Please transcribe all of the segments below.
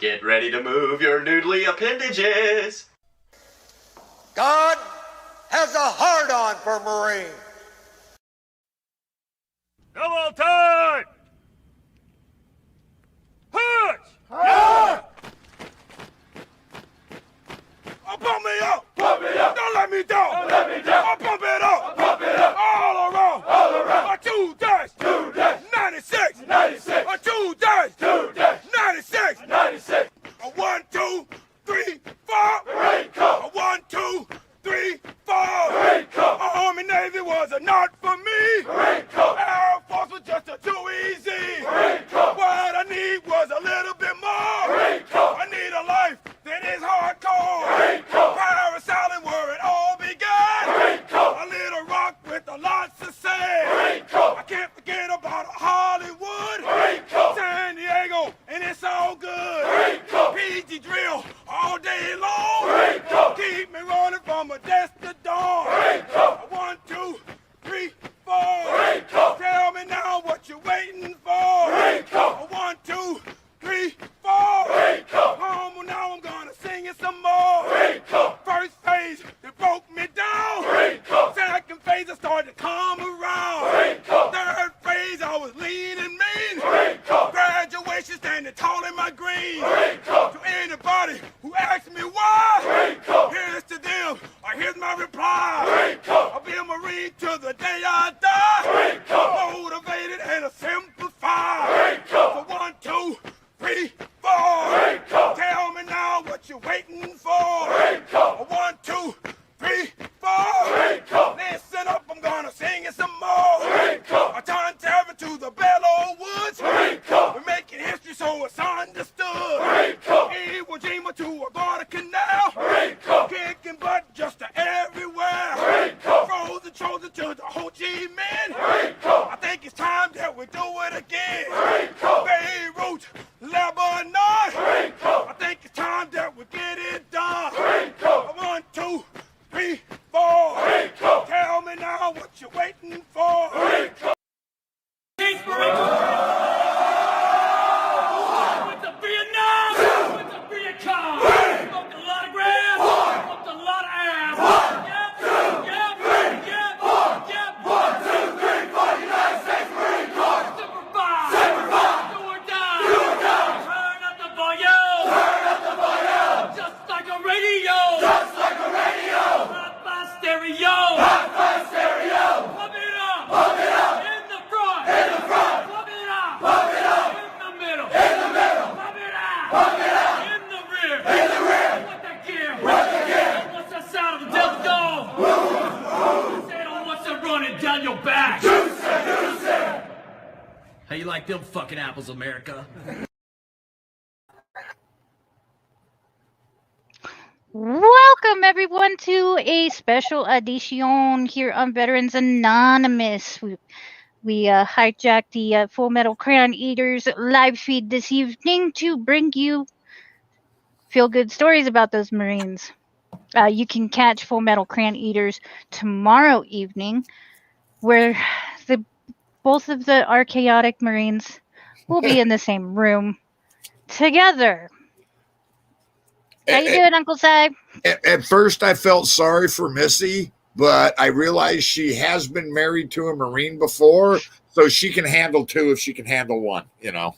Get ready to move your noodly appendages. God has a hard-on for Marines. Double time! Push! Yeah! Oh, pump me up! Pump me up! Don't let me down! Don't let me down! Oh, pump it up! Oh, pump it up! All around! All around! 2 dash! 2 dash! 96! 96! 2 dash! 2 dash! 96! 96! 1, 2, 3, 4! Marine Corps! 1, 2, 3, 4! Marine Corps! Army Navy was not for me! Marine Corps! Air Force was just too easy! Marine Corps! What I need was a little bit more! Marine Corps! I need a life that is hardcore! Marine Corps! Parasailing where it all began! Marine Corps! A little rock with a lots of sand! Marine Corps! I can't forget about Hollywood! Marine Corps! San Diego, and it's all good! Marine Corps! PG drill all day long! Marine Corps! Keep me running from a desk to dawn! Marine Corps! 1, 2, 3, 4! Marine Corps! Tell me now what you're waiting for! Marine Corps! 1, 2, 3, 4! Marine Corps! Now I'm gonna sing it some more! Marine Corps! First phase, it broke me down! Marine Corps! Second phase, I started to come around! Marine Corps! Third phase, I was lean and mean! Marine Corps! Graduation standing tall in my green! Marine Corps! To anybody who asks me why! Marine Corps! Here's to them, or here's my reply! Marine Corps! I'll be a Marine till the day I die! Marine Corps! Motivated and simplified! Marine Corps! So 1, 2, 3, 4! Marine Corps! Tell me now what you're waiting for! Marine Corps! 1, 2, 3, 4! Marine Corps! Listen up, I'm gonna sing it some more! Marine Corps! I turn terror to the Bellow Woods! Marine Corps! We're making history so it's understood! Marine Corps! Iwo Jima to a Guadalcanal! Marine Corps! Kicking butt just to everywhere! Marine Corps! Frozen chosen to the Ho Chi Minh! Marine Corps! I think it's time that we do it again! Marine Corps! Beirut, Lebanon! Marine Corps! I think it's time that we get it done! Marine Corps! 1, 2, 3, 4! Marine Corps! Tell me now what you're waiting for! Marine Corps! Went to Vietnam! Went to Vietcong! Smoked a lot of grass! Smoked a lot of ass! Yep! 1, 2, 3, 4! United States Marine Corps! Super 5! Do or die! Turn up the volume! Just like a radio! Hot by stereo! Pump it up! In the front! Pump it up! In the middle! Pump it out! In the rear! What that gear? What's that sound of the devil's dome? Say it what's that running down your back? How you like them fucking apples, America? Welcome everyone to a special edition here on Veterans Anonymous. We hijacked the Full Metal Crayon Eaters live feed this evening to bring you feel-good stories about those Marines. You can catch Full Metal Crayon Eaters tomorrow evening, where both of the archaotic Marines will be in the same room together. How you doing, Uncle Si? At first, I felt sorry for Missy, but I realized she has been married to a Marine before, so she can handle two if she can handle one, you know.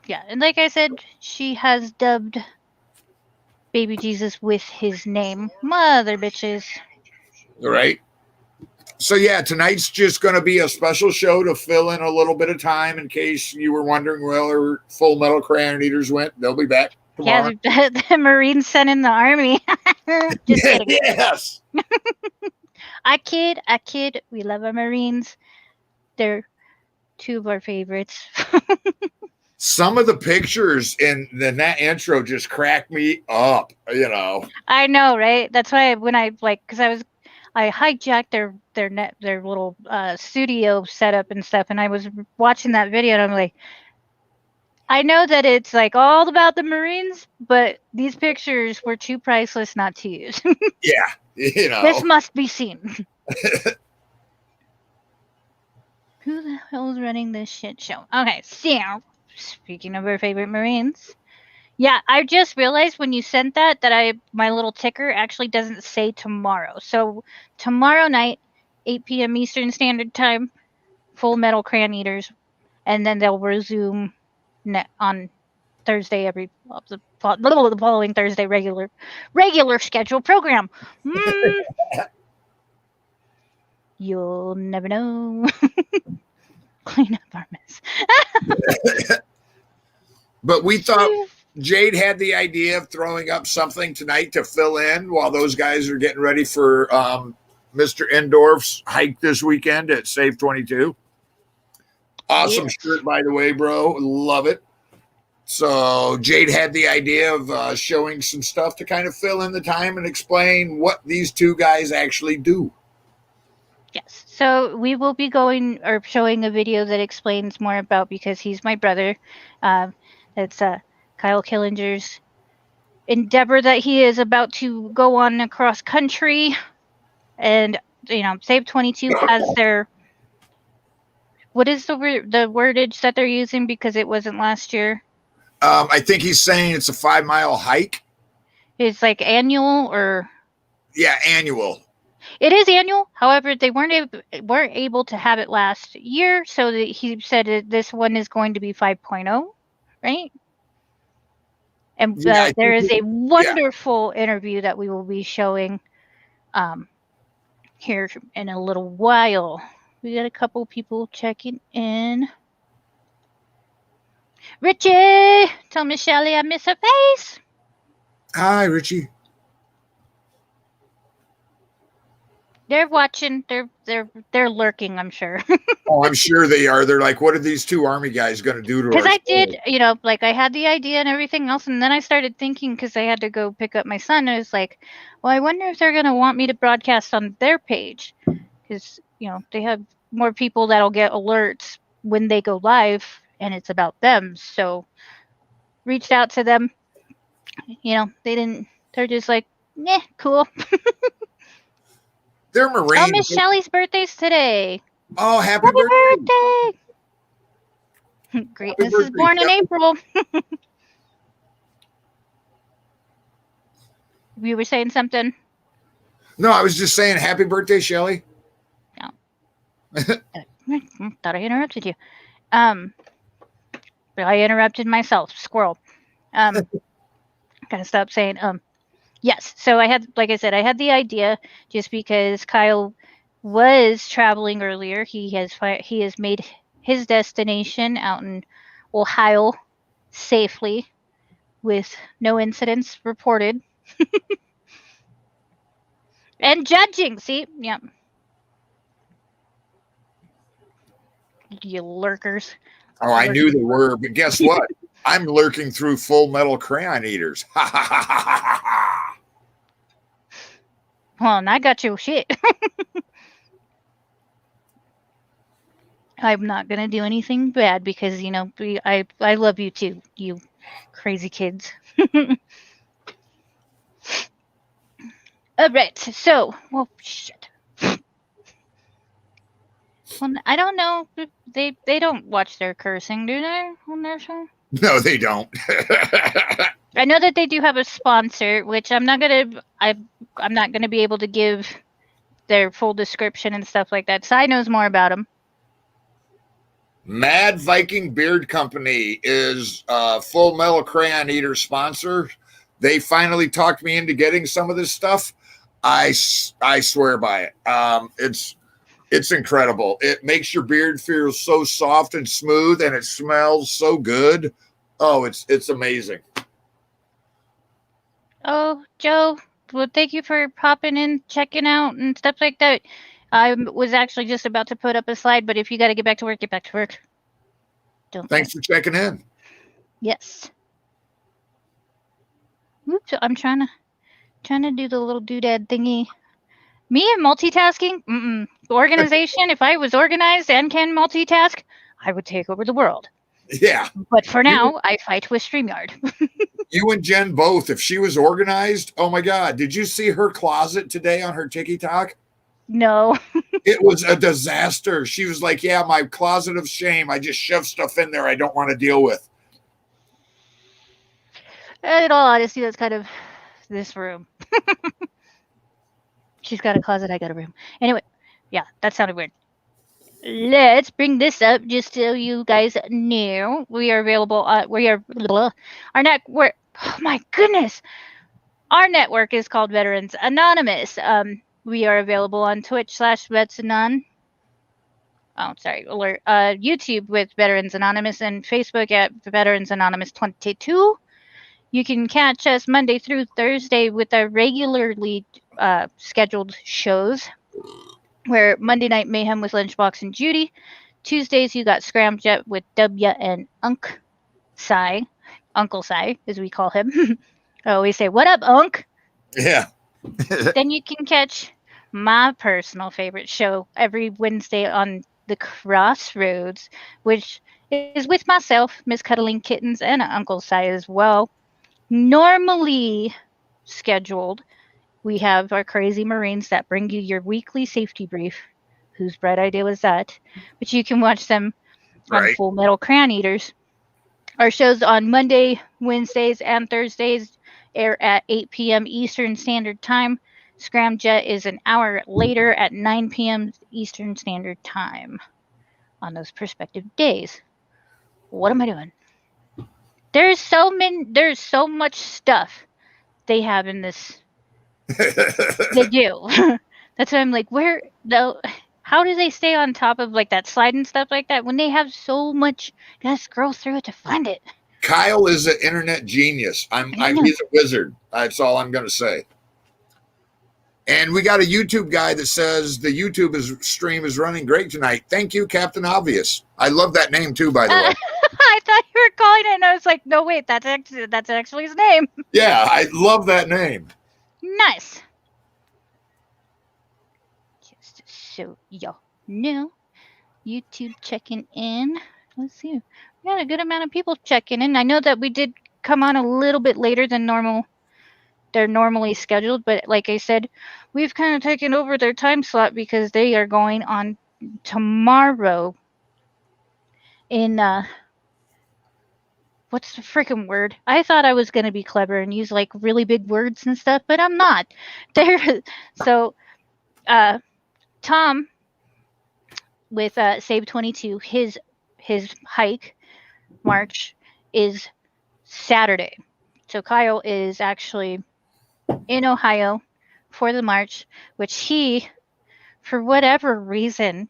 Yeah, and like I said, she has dubbed baby Jesus with his name. Mother bitches. Right? So, yeah, tonight's just going to be a special show to fill in a little bit of time in case you were wondering where Full Metal Crayon Eaters went. They'll be back tomorrow. Yeah, the Marines sent in the army. Just kidding. Yes. I kid. We love our Marines. They're two of our favorites. Some of the pictures in that intro just cracked me up, you know. I know, right? That's why when I hijacked their little studio setup and stuff, and I was watching that video, and I'm like, I know that it's like all about the Marines, but these pictures were too priceless not to use. Yeah, you know. This must be seen. Who the hell is running this shit show? Okay, so speaking of our favorite Marines, Yeah, I just realized when you sent that my little ticker actually doesn't say tomorrow. So tomorrow night, 8 p.m. Eastern Standard Time, Full Metal Crayon Eaters, and then they'll resume on Thursday the following Thursday regular schedule program. You'll never know. Clean up our mess. But we thought Jade had the idea of throwing up something tonight to fill in while those guys are getting ready for Mr. Endorf's hike this weekend at Safe 22. Awesome shirt, by the way, bro. Love it. So Jade had the idea of showing some stuff to kind of fill in the time and explain what these two guys actually do. Yes. So we will be going or showing a video that explains more about, because he's my brother. It's Kyle Killinger's endeavor that he is about to go on across country. And, Save 22 has their, what is the wordage that they're using, because it wasn't last year? I think he's saying it's a 5-mile hike. It's like annual or? Yeah, annual. It is annual. However, they weren't able to have it last year, so that he said that this one is going to be 5.0, right? And there is a wonderful interview that we will be showing here in a little while. We got a couple people checking in. Richie, tell Miss Shelley I miss her face. Hi, Richie. They're watching. They're lurking, I'm sure. Oh, I'm sure they are. They're like, what are these two Army guys going to do to us? Because I did, I had the idea and everything else, and then I started thinking, because I had to go pick up my son. I was like, well, I wonder if they're going to want me to broadcast on their page, because they have more people that'll get alerts when they go live, and it's about them. So reached out to them. They didn't. They're just like, cool. They're Marines. Oh, Miss Shelley's birthday's today. Oh, happy birthday. Greatness is born in April. You were saying something? No, I was just saying happy birthday, Shelley. No. Thought I interrupted you. But I interrupted myself. Squirrel. Gotta stop saying Yes. So I had the idea just because Kyle was traveling earlier. He has made his destination out in Ohio safely with no incidents reported. And judging, see? Yep. You lurkers. Oh, I knew they were, but guess what? I'm lurking through Full Metal Crayon Eaters. Ha ha ha ha ha. Well, and I got your shit. I'm not gonna do anything bad because I love you too, you crazy kids. All right, so shit. Well, I don't know. They don't watch their cursing, do they, on their show? No, they don't. I know that they do have a sponsor, which I'm not gonna be able to give their full description and stuff like that. Sai knows more about them. Mad Viking Beard Company is Full Metal Crayon Eater sponsor. They finally talked me into getting some of this stuff. I swear by it. It's incredible. It makes your beard feel so soft and smooth, and it smells so good. Oh, it's amazing. Oh, Joe, well, thank you for popping in, checking out, and stuff like that. I was actually just about to put up a slide, but if you got to get back to work, get back to work. Thanks for checking in. Yes. Oops, I'm trying to do the little doodad thingy. Me and multitasking? Organization, if I was organized and can multitask, I would take over the world. Yeah. But for now, I fight with StreamYard. You and Jen both. If she was organized, oh my God. Did you see her closet today on her TikTok? No. It was a disaster. She was like, yeah, my closet of shame. I just shove stuff in there I don't want to deal with. In all honesty, that's kind of this room. She's got a closet, I got a room. Anyway, yeah, that sounded weird. Let's bring this up just so you guys know. We are available. Our network. Oh my goodness. Our network is called Veterans Anonymous. We are available on Twitch/VetsAnon. Oh, sorry, alert. YouTube with Veterans Anonymous and Facebook at Veterans Anonymous 22. You can catch us Monday through Thursday with our regularly scheduled shows, where Monday Night Mayhem with Lunchbox and Judy. Tuesdays, you got Scramjet with W and Unc Sai. Uncle Sai, as we call him. I always say, "What up, Unc?" Yeah. Then you can catch my personal favorite show every Wednesday on the Crossroads, which is with myself, Miss Cuddling Kittens, and Uncle Sai as well. Normally scheduled, we have our crazy Marines that bring you your weekly safety brief. Whose bright idea was that? But you can watch them on Right. Full Metal Crayon Eaters. Our shows on Monday, Wednesdays, and Thursdays air at 8 p.m. Eastern Standard Time. Scramjet is an hour later at 9 p.m. Eastern Standard Time on those prospective days. What am I doing? There's so much stuff they have in this. They do. That's why I'm like, how do they stay on top of like that slide and stuff like that when they have so much? You gotta scroll through it to find it. Kyle is an internet genius. He's a wizard. That's all I'm going to say. And we got a YouTube guy that says the YouTube stream is running great tonight. Thank you, Captain Obvious. I love that name too, by the way. I thought you were calling it, and I was like, no, wait, that's actually his name. Yeah, I love that name. Nice. Just so y'all know, YouTube checking in. Let's see. We got a good amount of people checking in. I know that we did come on a little bit later than normal. They're normally scheduled, but like I said, we've kind of taken over their time slot because they are going on tomorrow in what's the freaking word? I thought I was going to be clever and use like really big words and stuff, but I'm not. So Tom with Save 22, his hike march is Saturday. So Kyle is actually in Ohio for the march, which he, for whatever reason,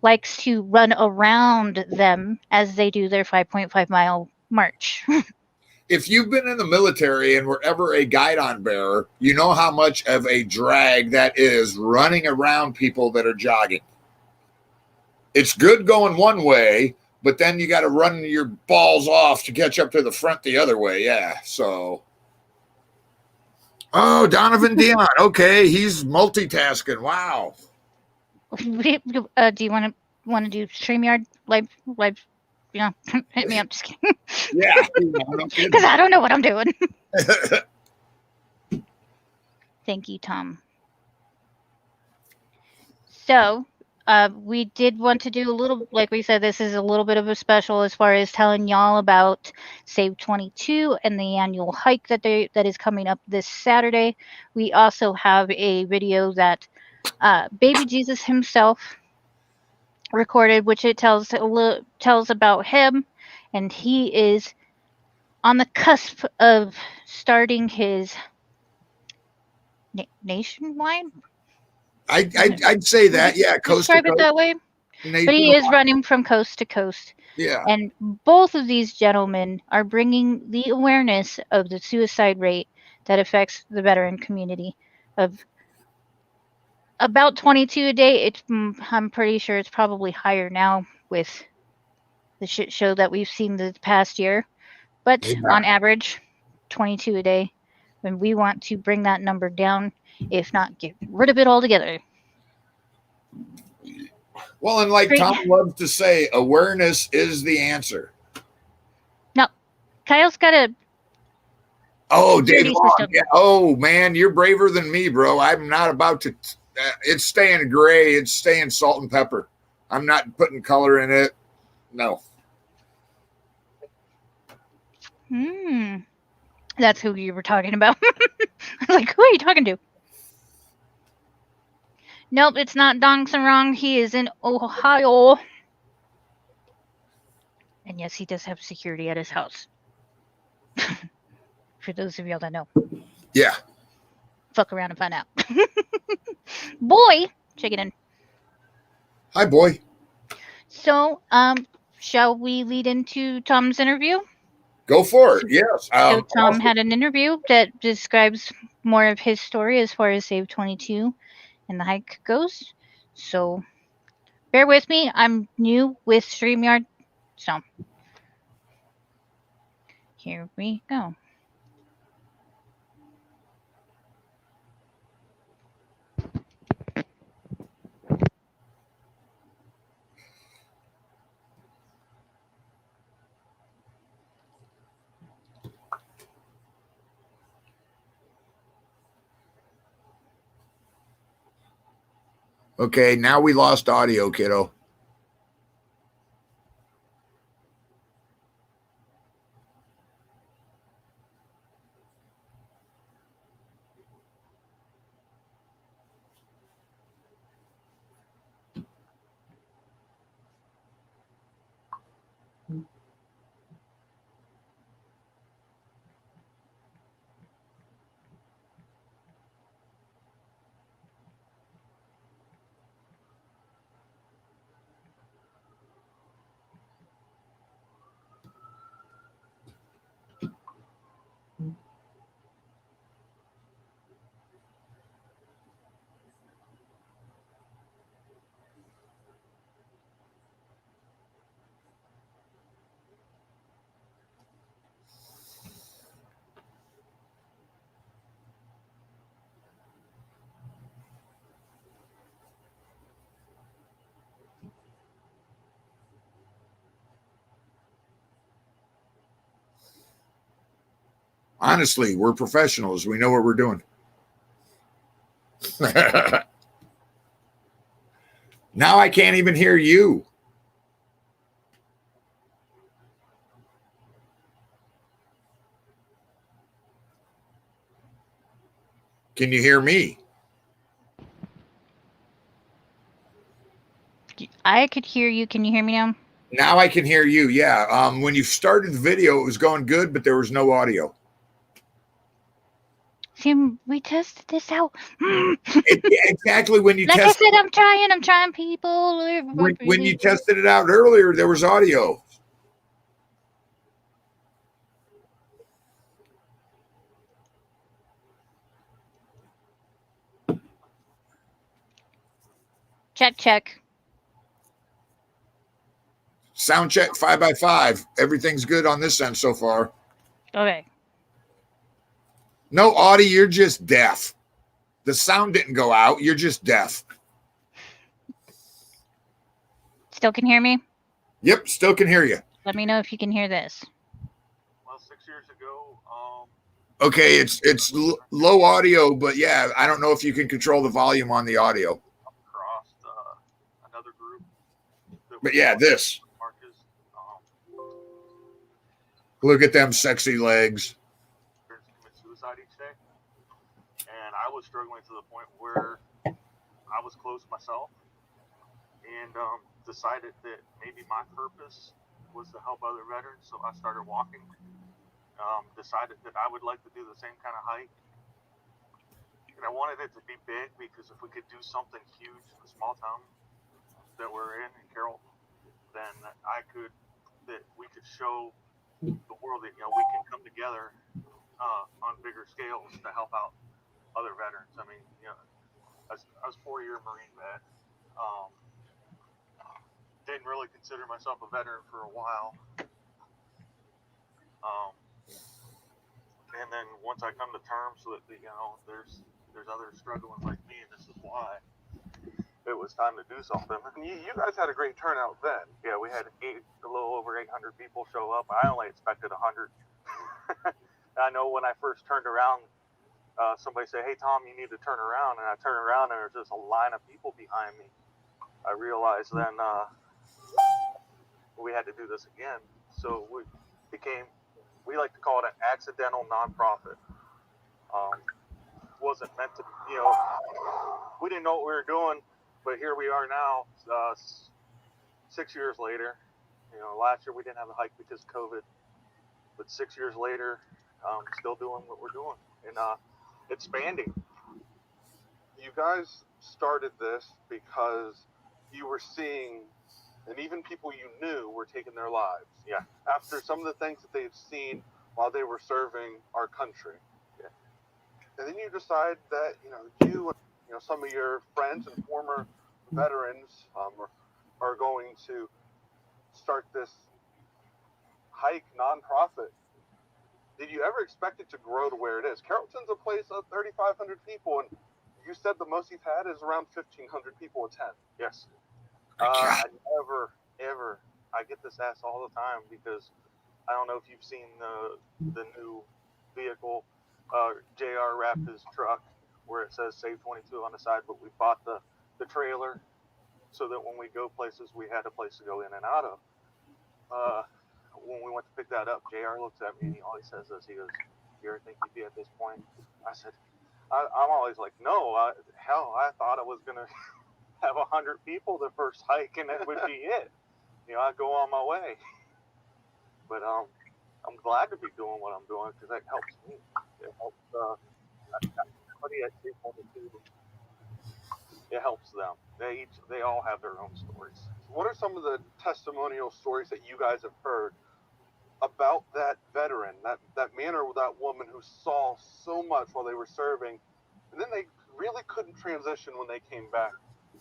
likes to run around them as they do their 5.5 mile march. If you've been in the military and were ever a guidon bearer, you know how much of a drag that is running around people that are jogging. It's good going one way, but then you got to run your balls off to catch up to the front the other way. Yeah. So, oh, Donovan Dion. Okay, he's multitasking. Wow. Do you want to do StreamYard live? Yeah, hit me up. Just kidding. Yeah, because I don't know what I'm doing. Thank you, Tom. So, we did want to do a little, like we said, this is a little bit of a special as far as telling y'all about Save 22 and the annual hike that is coming up this Saturday. We also have a video that Baby Jesus himself recorded, which it tells about him, and he is on the cusp of starting his nationwide. I'd say that, yeah. Coast describe it that way, but he is running from coast to coast. Yeah, and both of these gentlemen are bringing the awareness of the suicide rate that affects the veteran community of about 22 a day. I'm pretty sure it's probably higher now with the shit show that we've seen the past year, but on average 22 a day, when we want to bring that number down, if not get rid of it altogether. Well, and like Tom loves to say, awareness is the answer. No, Kyle's got a Dave Long. Yeah. Oh man, you're braver than me, bro. I'm not about to it's staying gray, it's staying salt and pepper. I'm not putting color in it. No. That's who you were talking about. I was like, who are you talking to? Nope, it's not Dong Sarong. He is in Ohio. And yes, he does have security at his house. For those of y'all that know. Yeah. Fuck around and find out. Boy, check it in. Hi, boy. So, shall we lead into Tom's interview? Go for it. Yes. So Tom had an interview that describes more of his story as far as Save 22 and the hike goes. So bear with me. I'm new with StreamYard. So here we go. Okay, now we lost audio, kiddo. Honestly, we're professionals. We know what we're doing. Now I can't even hear you. Can you hear me? I could hear you. Can you hear me now? Now I can hear you. Yeah. When you started the video, it was going good, but there was no audio. See, we tested this out. Exactly. When you like test, I said, I'm trying people. when you tested it out earlier, there was audio. Check. Sound check 5x5. Everything's good on this end so far. Okay. No, Audie, you're just deaf. The sound didn't go out. You're just deaf. Still can hear me? Yep, still can hear you. Let me know if you can hear this. Well, 6 years ago, Okay, it's low audio, but yeah, I don't know if you can control the volume on the audio. crossed another group. But yeah, this. Marcus, Look at them sexy legs. commit suicide each day, and I was struggling to the point where I was close myself, and decided that maybe my purpose was to help other veterans. So I started walking. Decided that I would like to do the same kind of hike, and I wanted it to be big because if we could do something huge in the small town that we're in Carroll, then that we could show the world that we can come together on bigger scales to help out other veterans. I mean, I was 4-year Marine vet. Didn't really consider myself a veteran for a while. And then once I come to terms with there's others struggling like me, and this is why it was time to do something. You guys had a great turnout then. Yeah, we had a little over 800 people show up. I only expected 100. I know when I first turned around, somebody said, "Hey Tom, you need to turn around," and I turned around and there's just a line of people behind me. I realized then we had to do this again. So we became we like to call it an accidental nonprofit. Wasn't meant to, we didn't know what we were doing, but here we are now, 6 years later. Last year we didn't have a hike because of COVID, but 6 years later, still doing what we're doing and expanding. You guys started this because you were seeing, and even people you knew were taking their lives. Yeah. After some of the things that they've seen while they were serving our country. Yeah. And then you decide that, you and some of your friends and former veterans are going to start this hike nonprofit. Did you ever expect it to grow to where it is? Carrollton's a place of 3,500 people, and you said the most you've had is around 1,500 people attend. Yes. Yeah. I never, ever, I get this asked all the time because I don't know if you've seen the new vehicle. JR wrapped his truck where it says Save 22 on the side, but we bought the trailer so that when we go places, we had a place to go in and out of. When we went to pick that up, JR looks at me and he always says this. He goes, "You ever think you'd be at this point?" I said, I'm always like, no, hell, I thought I was going to have 100 people the first hike and that would be it. I'd go on my way. But I'm glad to be doing what I'm doing because that helps me. It helps everybody at 322. It helps them. They all have their own stories. What are some of the testimonial stories that you guys have heard about that veteran, that man or that woman who saw so much while they were serving, and then they really couldn't transition when they came back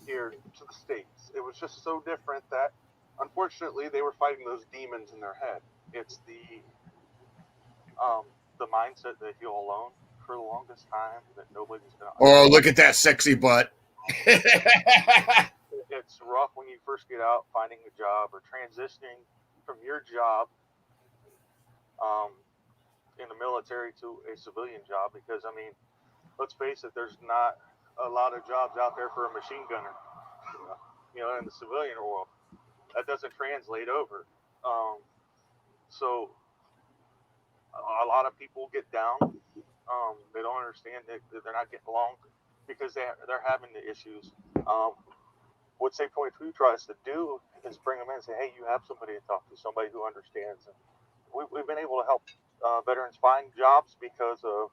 here to the States? It was just so different that, unfortunately, they were fighting those demons in their head. It's the mindset that you're alone for the longest time, that nobody's going to. Oh, look at that sexy butt. It's rough when you first get out finding a job or transitioning from your job in the military to a civilian job, because let's face it, there's not a lot of jobs out there for a machine gunner, in the civilian world. That doesn't translate over. So a lot of people get down. They don't understand that they're not getting along because they're having the issues. What Save 22 tries to do is bring them in and say, hey, you have somebody to talk to, somebody who understands. And we've been able to help veterans find jobs because of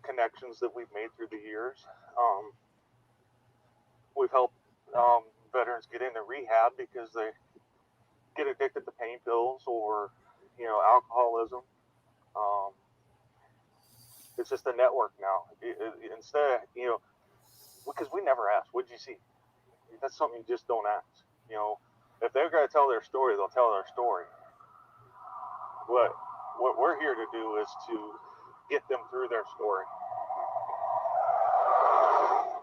connections that we've made through the years. We've helped veterans get into rehab because they get addicted to pain pills or alcoholism. It's just a network now. Instead, because we never ask, what'd you see? That's something you just don't ask. If they're going to tell their story, they'll tell their story. What we're here to do is to get them through their story.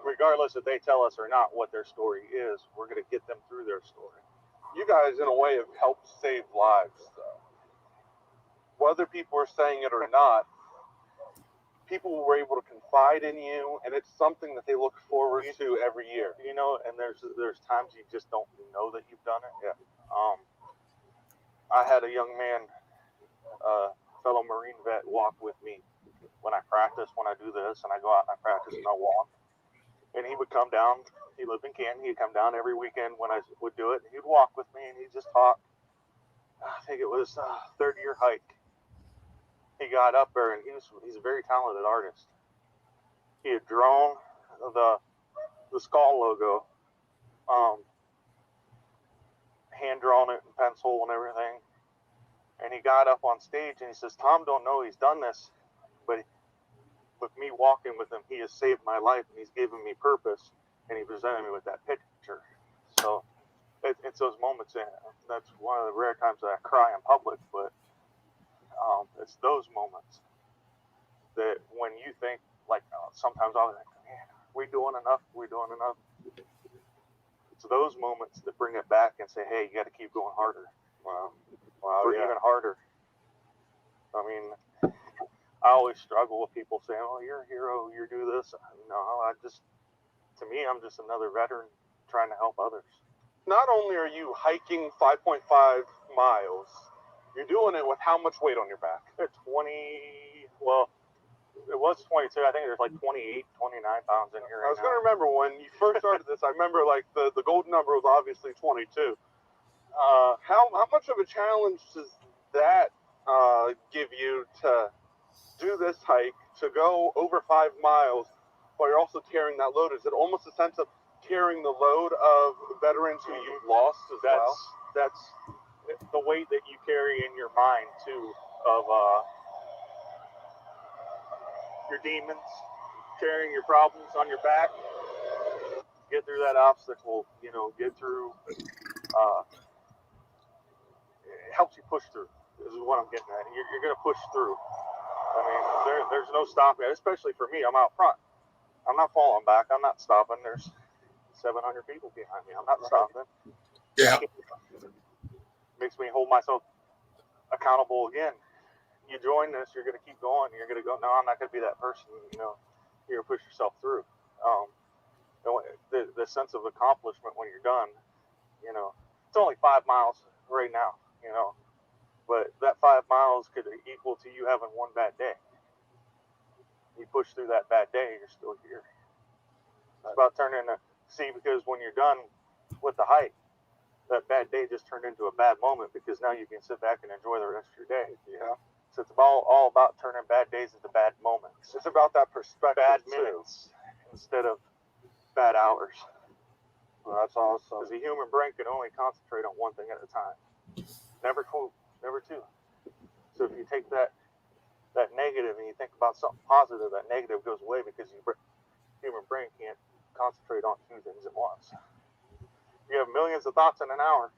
Regardless if they tell us or not what their story is, we're going to get them through their story. You guys, in a way, have helped save lives, though. Whether people are saying it or not, people were able to confide in you, and it's something that they look forward to every year. And there's times you just don't know that you've done it. Yeah. I had a young man, fellow Marine vet, walk with me when I practice, when I do this, and I go out and I practice and I walk. And he would come down. He lived in Canton. He'd come down every weekend when I would do it. And he'd walk with me and he'd just talk. I think it was third year hike. He got up there and he's a very talented artist. He had drawn the skull logo, hand drawn it in pencil and everything. And he got up on stage and he says, Tom don't know he's done this, but with me walking with him, he has saved my life and he's given me purpose, and he presented me with that picture. So it's those moments, and that's one of the rare times that I cry in public, but it's those moments that when you think, like, sometimes I'll think, man, we doing enough? It's those moments that bring it back and say, hey, you got to keep going harder. Wow, Yeah. Even harder. I always struggle with people saying, oh, you're a hero, you do this. No, to me, I'm just another veteran trying to help others. Not only are you hiking 5.5 miles, You're doing it with how much weight on your back? 20, well, it was 22. I think there's like 28, 29 pounds in here right I was going to remember when you first started this, I remember like the golden number was obviously 22. How much of a challenge does that give you to do this hike, to go over 5 miles, while you're also carrying that load? Is it almost a sense of carrying the load of veterans who you've lost as well? That's the weight that you carry in your mind too, of your demons, carrying your problems on your back. Get through that obstacle, get through. It helps you push through. This is what I'm getting at. You're going to push through. I mean, there's no stopping, especially for me. I'm out front. I'm not falling back. I'm not stopping. There's 700 people behind me. I'm not stopping. Yeah. Makes me hold myself accountable again. You join this, you're going to keep going. You're going to go, no, I'm not going to be that person. You're going to push yourself through. The sense of accomplishment when you're done, it's only 5 miles right now, but that 5 miles could equal to you having one bad day. You push through that bad day, you're still here. It's about turning because when you're done with the hike, that bad day just turned into a bad moment, because now you can sit back and enjoy the rest of your day. Yeah. So it's all about turning bad days into bad moments. It's about that perspective, bad too. minutes instead of bad hours. Well, that's awesome. Because the human brain can only concentrate on one thing at a time. Never two. So if you take that negative and you think about something positive, that negative goes away, because your human brain can't concentrate on two things at once. You have millions of thoughts in an hour.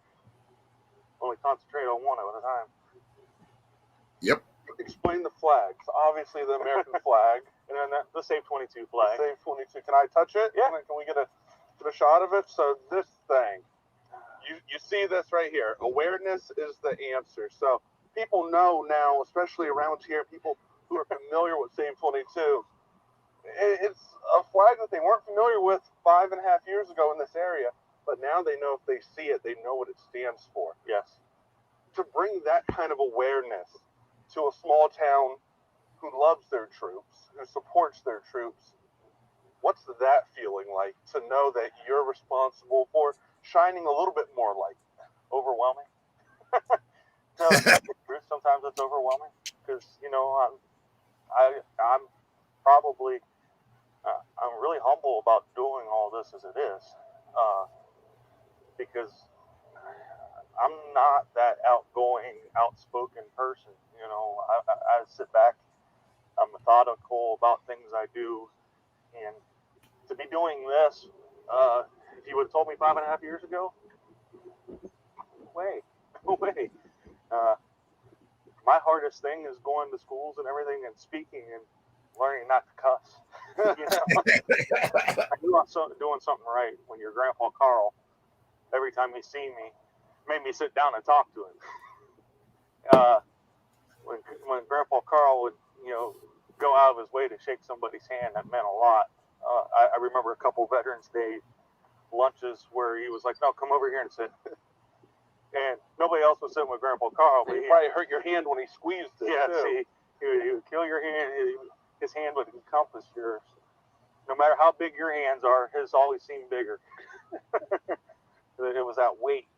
Only concentrate on one at a time. Yep. Explain the flags. Obviously, the American flag, and then the Save 22 flag. The Save 22. Can I touch it? Yeah. Can we get a shot of it? So this thing, you see this right here. Awareness is the answer. So people know now, especially around here, people who are familiar with Save 22. It's a flag that they weren't familiar with 5.5 years ago in this area, but now they know if they see it, they know what it stands for. Yes. To bring that kind of awareness to a small town who loves their troops, who supports their troops, what's that feeling like, to know that you're responsible for shining a little bit more light? Overwhelming. Sometimes it's overwhelming, because I'm probably I'm really humble about doing all this as it is, because I'm not that outgoing, outspoken person. I sit back, I'm methodical about things I do, and to be doing this, if you would have told me 5.5 years ago, way. My hardest thing is going to schools and everything and speaking and learning not to cuss. I knew I was doing something right when your Grandpa Carl, every time he seen me, made me sit down and talk to him. When Grandpa Carl would, go out of his way to shake somebody's hand, that meant a lot. I remember a couple Veterans Day lunches where he was like, "No, come over here and sit." And nobody else was sitting with Grandpa Carl. But he probably hurt your hand when he squeezed it. Yeah, too. see, he would kill your hand. His hand would encompass yours. No matter how big your hands are, his always seemed bigger. It was that weight.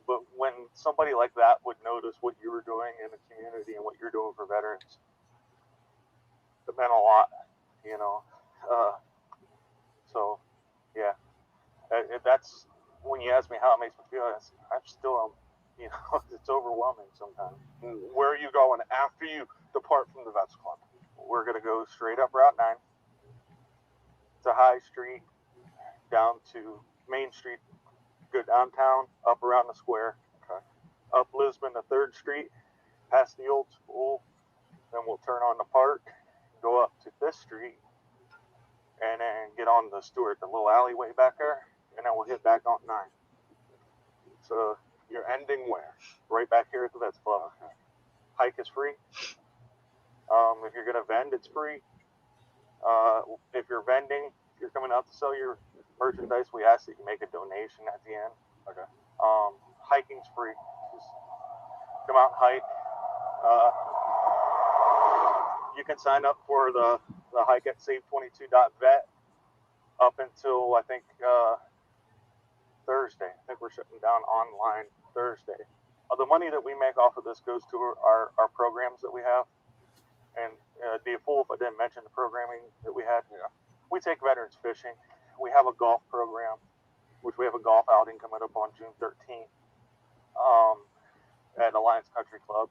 But when somebody like that would notice what you were doing in the community and what you're doing for veterans, it meant a lot, So, yeah, that's when you ask me how it makes me feel. I'm still, it's overwhelming sometimes. Where are you going after you depart from the Vets Club? We're going to go straight up Route 9 to High Street, down to Main Street, go downtown, up around the square, okay, up Lisbon to 3rd Street, past the old school, then we'll turn on the park, go up to 5th Street, and then get on the Stewart, the little alleyway back there, and then we'll hit back on 9. So you're ending where? Right back here at the Vets Club. Hike is free. If you're going to vend, it's free. If you're vending, if you're coming out to sell your merchandise, we ask that you make a donation at the end. Okay. Hiking's free. Just come out and hike. You can sign up for the hike at save22.vet up until I think Thursday. I think we're shutting down online Thursday. The money that we make off of this goes to our programs that we have. And be a fool if I didn't mention the programming that we had. We take veterans fishing. We have a golf program, which we have a golf outing coming up on June 13th at Alliance Country Club.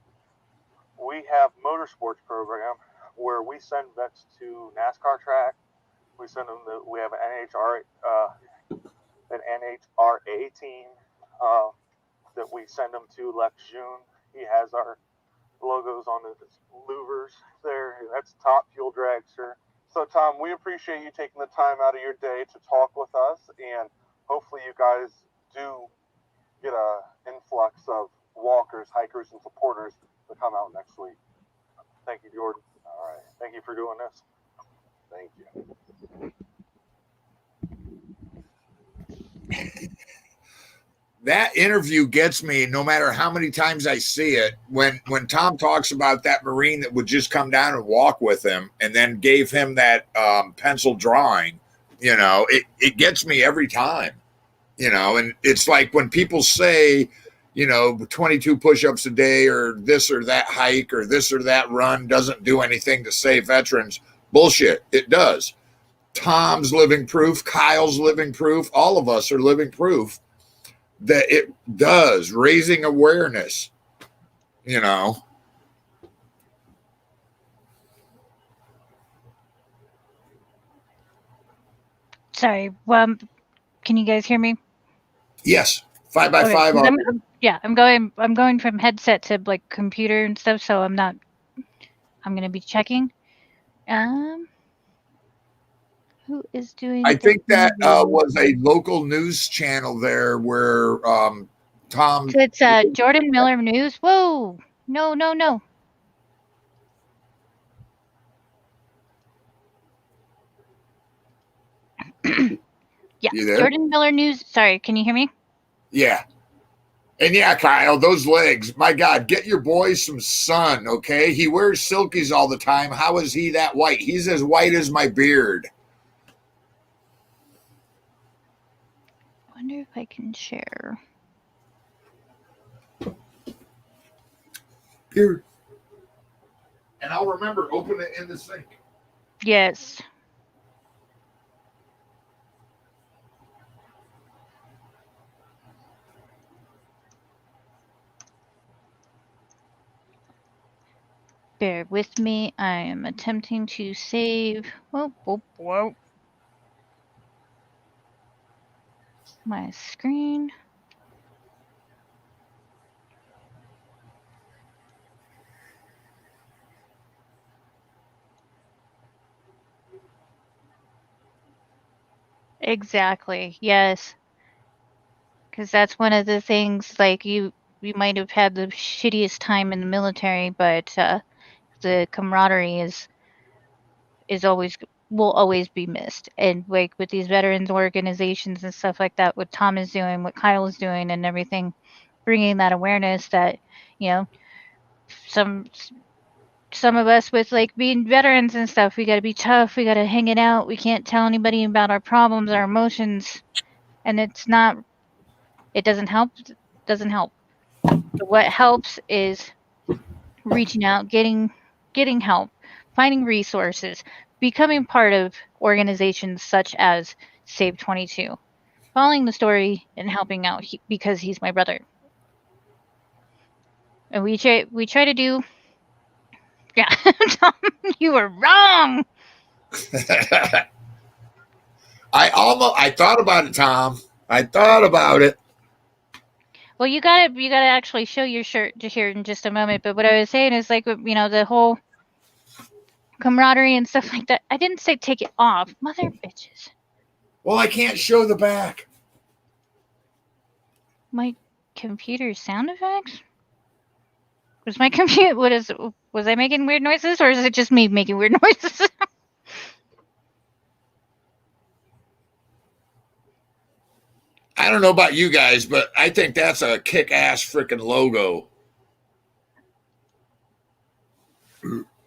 We have motorsports program where we send vets to NASCAR track. We send them. We have an NHRA team that we send them to. Lex June. He has our logos on the louvers there. That's Top Fuel Dragster. So, Tom, we appreciate you taking the time out of your day to talk with us, and hopefully you guys do get an influx of walkers, hikers, and supporters to come out next week. Thank you, Jordan. All right. Thank you for doing this. Thank you. That interview gets me no matter how many times I see it. When Tom talks about that Marine that would just come down and walk with him and then gave him that pencil drawing, it gets me every time, and it's like when people say, 22 push-ups a day or this or that hike or this or that run doesn't do anything to save veterans. Bullshit. It does. Tom's living proof. Kyle's living proof. All of us are living proof that it does, raising awareness, Sorry. Can you guys hear me? Yes. 5x5. Okay, I'm going from headset to like computer and stuff, so I'm going to be checking. Who is doing? I think that was a local news channel there where Tom. So it's Jordan Miller News. Whoa! No. Yeah, You there? Jordan Miller News. Sorry, can you hear me? Yeah. And yeah, Kyle, those legs, my God, get your boy some sun, okay? He wears silkies all the time. How is he that white? He's as white as my beard. I wonder if I can share. Here. And I'll remember, open it in the sink. Yes. Bear with me. I am attempting to save. Whoa. My screen. Exactly. Yes. Because that's one of the things, like you might have had the shittiest time in the military, but the camaraderie will always be missed. And like with these veterans organizations and stuff like that, what Tom is doing, what Kyle is doing, and everything, bringing that awareness that some of us with like being veterans and stuff, we got to be tough, we got to hang it out, we can't tell anybody about our problems, our emotions, and it doesn't help. What helps is reaching out, getting help, finding resources, becoming part of organizations such as Save 22, following the story and helping out because he's my brother. And we try to do. Yeah, Tom, you were wrong. I thought about it, Tom. I thought about it. Well, you gotta actually show your shirt here in just a moment. But what I was saying is like, the whole camaraderie and stuff like that. I didn't say take it off, mother bitches. Well, I can't show the back. My computer sound effects? Was my computer? Was I making weird noises, or is it just me making weird noises? I don't know about you guys, but I think that's a kick-ass freaking logo.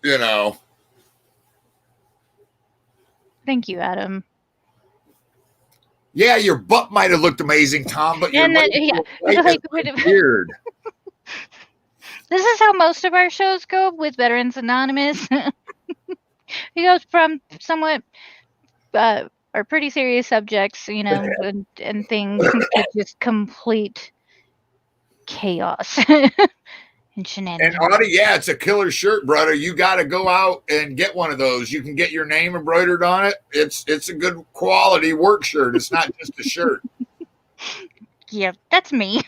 You know. Thank you, Adam. Yeah, your butt might have looked amazing, Tom, but your And then, legs yeah, were right as like, my beard. this is how most of our shows go with Veterans Anonymous. It goes from somewhat or pretty serious subjects, you know, and things to just complete chaos and And shenanigans. Audie, yeah, it's a killer shirt, brother. You got to go out and get one of those. You can get your name embroidered on it. It's a good quality work shirt. It's not just a shirt. Yeah, that's me.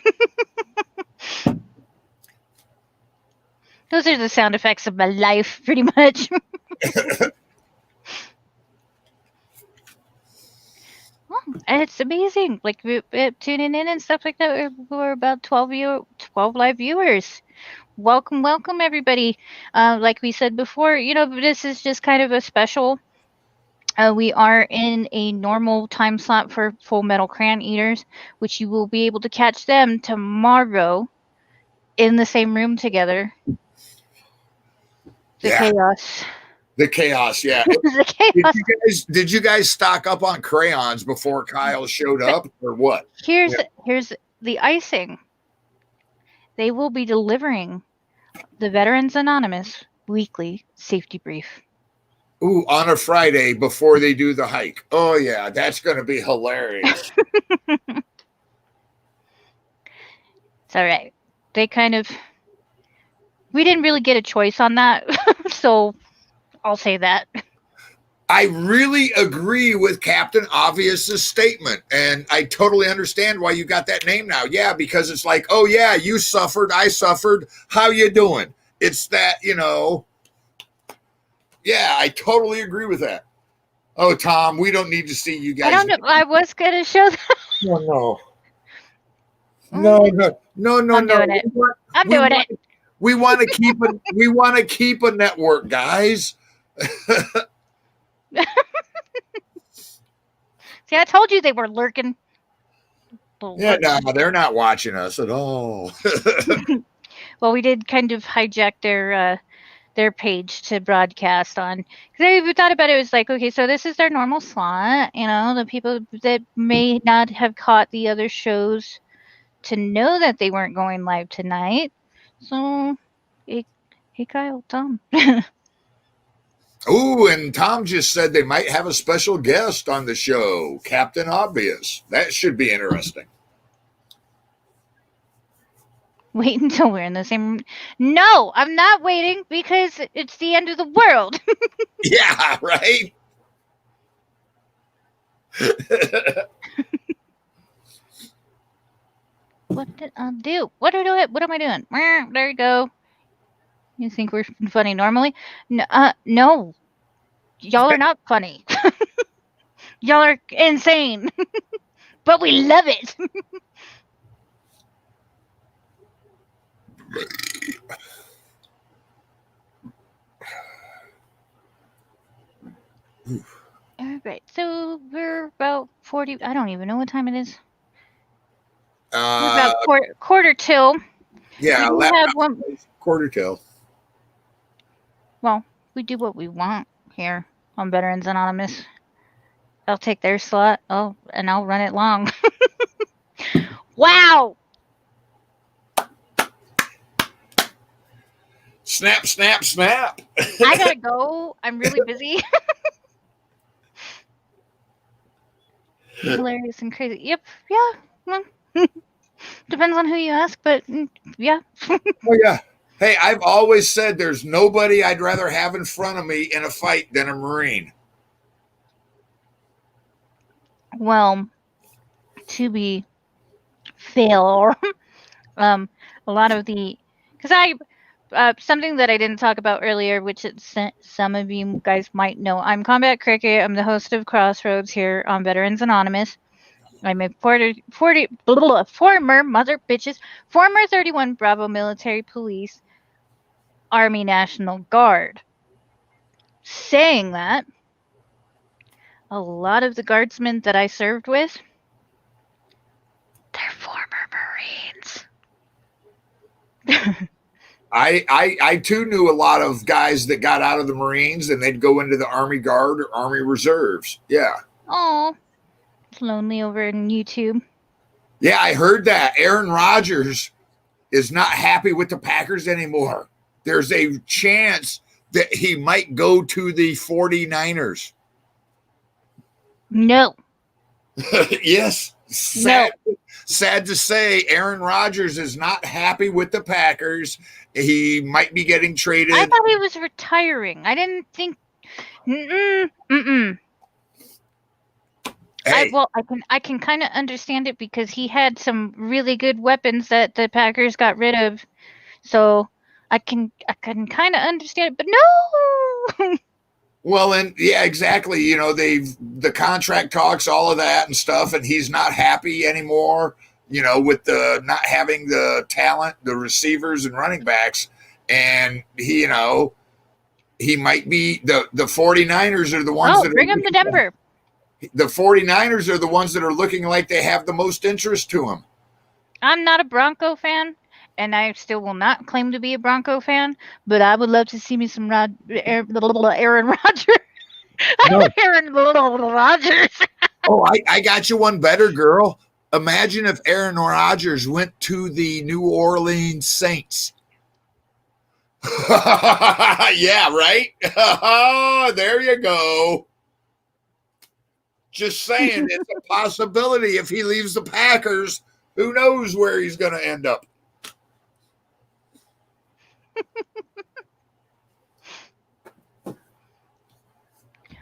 Those are the sound effects of my life, pretty much. It's amazing. Like tuning in and stuff like that. We're about 12 live viewers. Welcome, everybody. Like we said before, you know, this is just kind of a special. We are in a normal time slot for Full Metal Crayon Eaters, which you will be able to catch them tomorrow in the same room together. The chaos. The chaos, yeah. The chaos. Did you guys stock up on crayons before Kyle showed up, or what? Here's the icing. They will be delivering the Veterans Anonymous weekly safety brief. Ooh, on a Friday before they do the hike. Oh yeah, that's going to be hilarious. It's all right. They we didn't really get a choice on that, so I'll say that. I really agree with Captain Obvious's statement, and I totally understand why you got that name now. Yeah, because it's like, oh yeah, you suffered, I suffered. How you doing? It's that, you know. Yeah, I totally agree with that. Oh, Tom, we don't need to see you guys. I don't know. I was gonna show that. No. I'm doing it. I'm doing it. We want to keep it. We want to keep a network, guys. See, I told you they were lurking. Yeah, no, they're not watching us at all. Well, we did kind of hijack their page to broadcast on, because I even thought about it. It was like, okay, so this is their normal slot. You know, the people that may not have caught the other shows to know that they weren't going live tonight. So, hey Kyle, Tom. Ooh, and Tom just said they might have a special guest on the show, Captain Obvious. That should be interesting. Wait until we're in the same room. No, I'm not waiting, because it's the end of the world. Yeah, right? What did I do? What am I doing? There you go. You think we're funny normally? No. Y'all are not funny. Y'all are insane. But we love it. All right, so we're about 40. I don't even know what time it is. We're about quarter till. Yeah, we have one. Quarter till. Well, we do what we want here on Veterans Anonymous. I'll take their slot. And I'll run it long. Wow. Snap, snap, snap. I gotta go. I'm really busy. Hilarious and crazy. Yep. Yeah. Well, depends on who you ask, but yeah. Oh, yeah. Hey, I've always said there's nobody I'd rather have in front of me in a fight than a Marine. Well, to be fair, a lot of the, because something that I didn't talk about earlier, which some of you guys might know, I'm Combat Cricket. I'm the host of Crossroads here on Veterans Anonymous. I'm a former 31 Bravo Military Police Army National Guard. Saying that, a lot of the guardsmen that I served with, they're former Marines. I too knew a lot of guys that got out of the Marines and they'd go into the Army Guard or Army Reserves. Yeah. Oh, it's lonely over in YouTube. Yeah, I heard that. Aaron Rodgers is not happy with the Packers anymore. There's a chance that he might go to the 49ers. No. Yes. Sad to say, Aaron Rodgers is not happy with the Packers. He might be getting traded. I thought he was retiring. I didn't think. Hey, I can kind of understand it because he had some really good weapons that the Packers got rid of. So I can kind of understand it, but no. well, and yeah, exactly. You know, the contract talks, all of that and stuff, and he's not happy anymore. You know, with the not having the talent, the receivers and running backs, and he might be the 49ers are the ones that bring him to Denver. The 49ers are the ones that are looking like they have the most interest to him. I'm not a Bronco fan, and I still will not claim to be a Bronco fan, but I would love to see me some Aaron Rodgers. No. Aaron Rodgers. Oh, I got you one better, girl. Imagine if Aaron Rodgers went to the New Orleans Saints. Yeah, right? There you go. Just saying, it's a possibility if he leaves the Packers. Who knows where he's going to end up?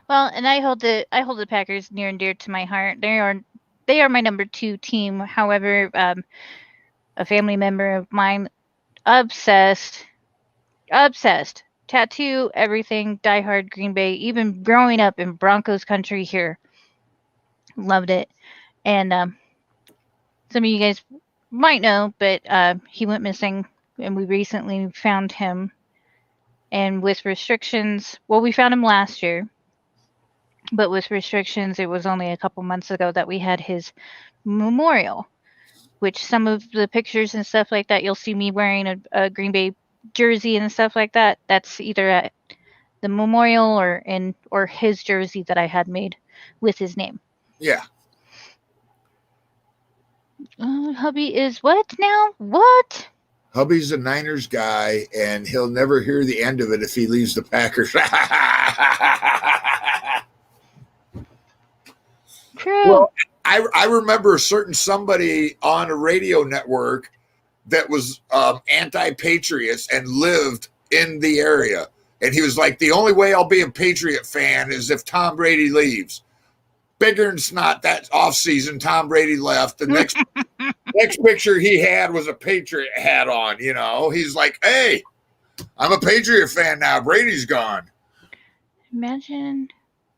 Well, and I hold the Packers near and dear to my heart. They are my number 2 team. However, a family member of mine, obsessed, tattoo, everything, diehard Green Bay. Even growing up in Broncos country here, loved it. And some of you guys might know, but he went missing, and we recently found him. And with restrictions, well, we found him last year. But with restrictions, it was only a couple months ago that we had his memorial, which some of the pictures and stuff like that, you'll see me wearing a Green Bay jersey and stuff like that. That's either at the memorial or his jersey that I had made with his name. Yeah. Hubby is what now? What? Hubby's a Niners guy, and he'll never hear the end of it if he leaves the Packers. True. Well, I remember a certain somebody on a radio network that was anti-patriots and lived in the area. And he was like, the only way I'll be a Patriot fan is if Tom Brady leaves. Bigger than snot, that offseason, Tom Brady left. The next picture he had was a Patriot hat on, you know. He's like, hey, I'm a Patriot fan now. Brady's gone. Imagine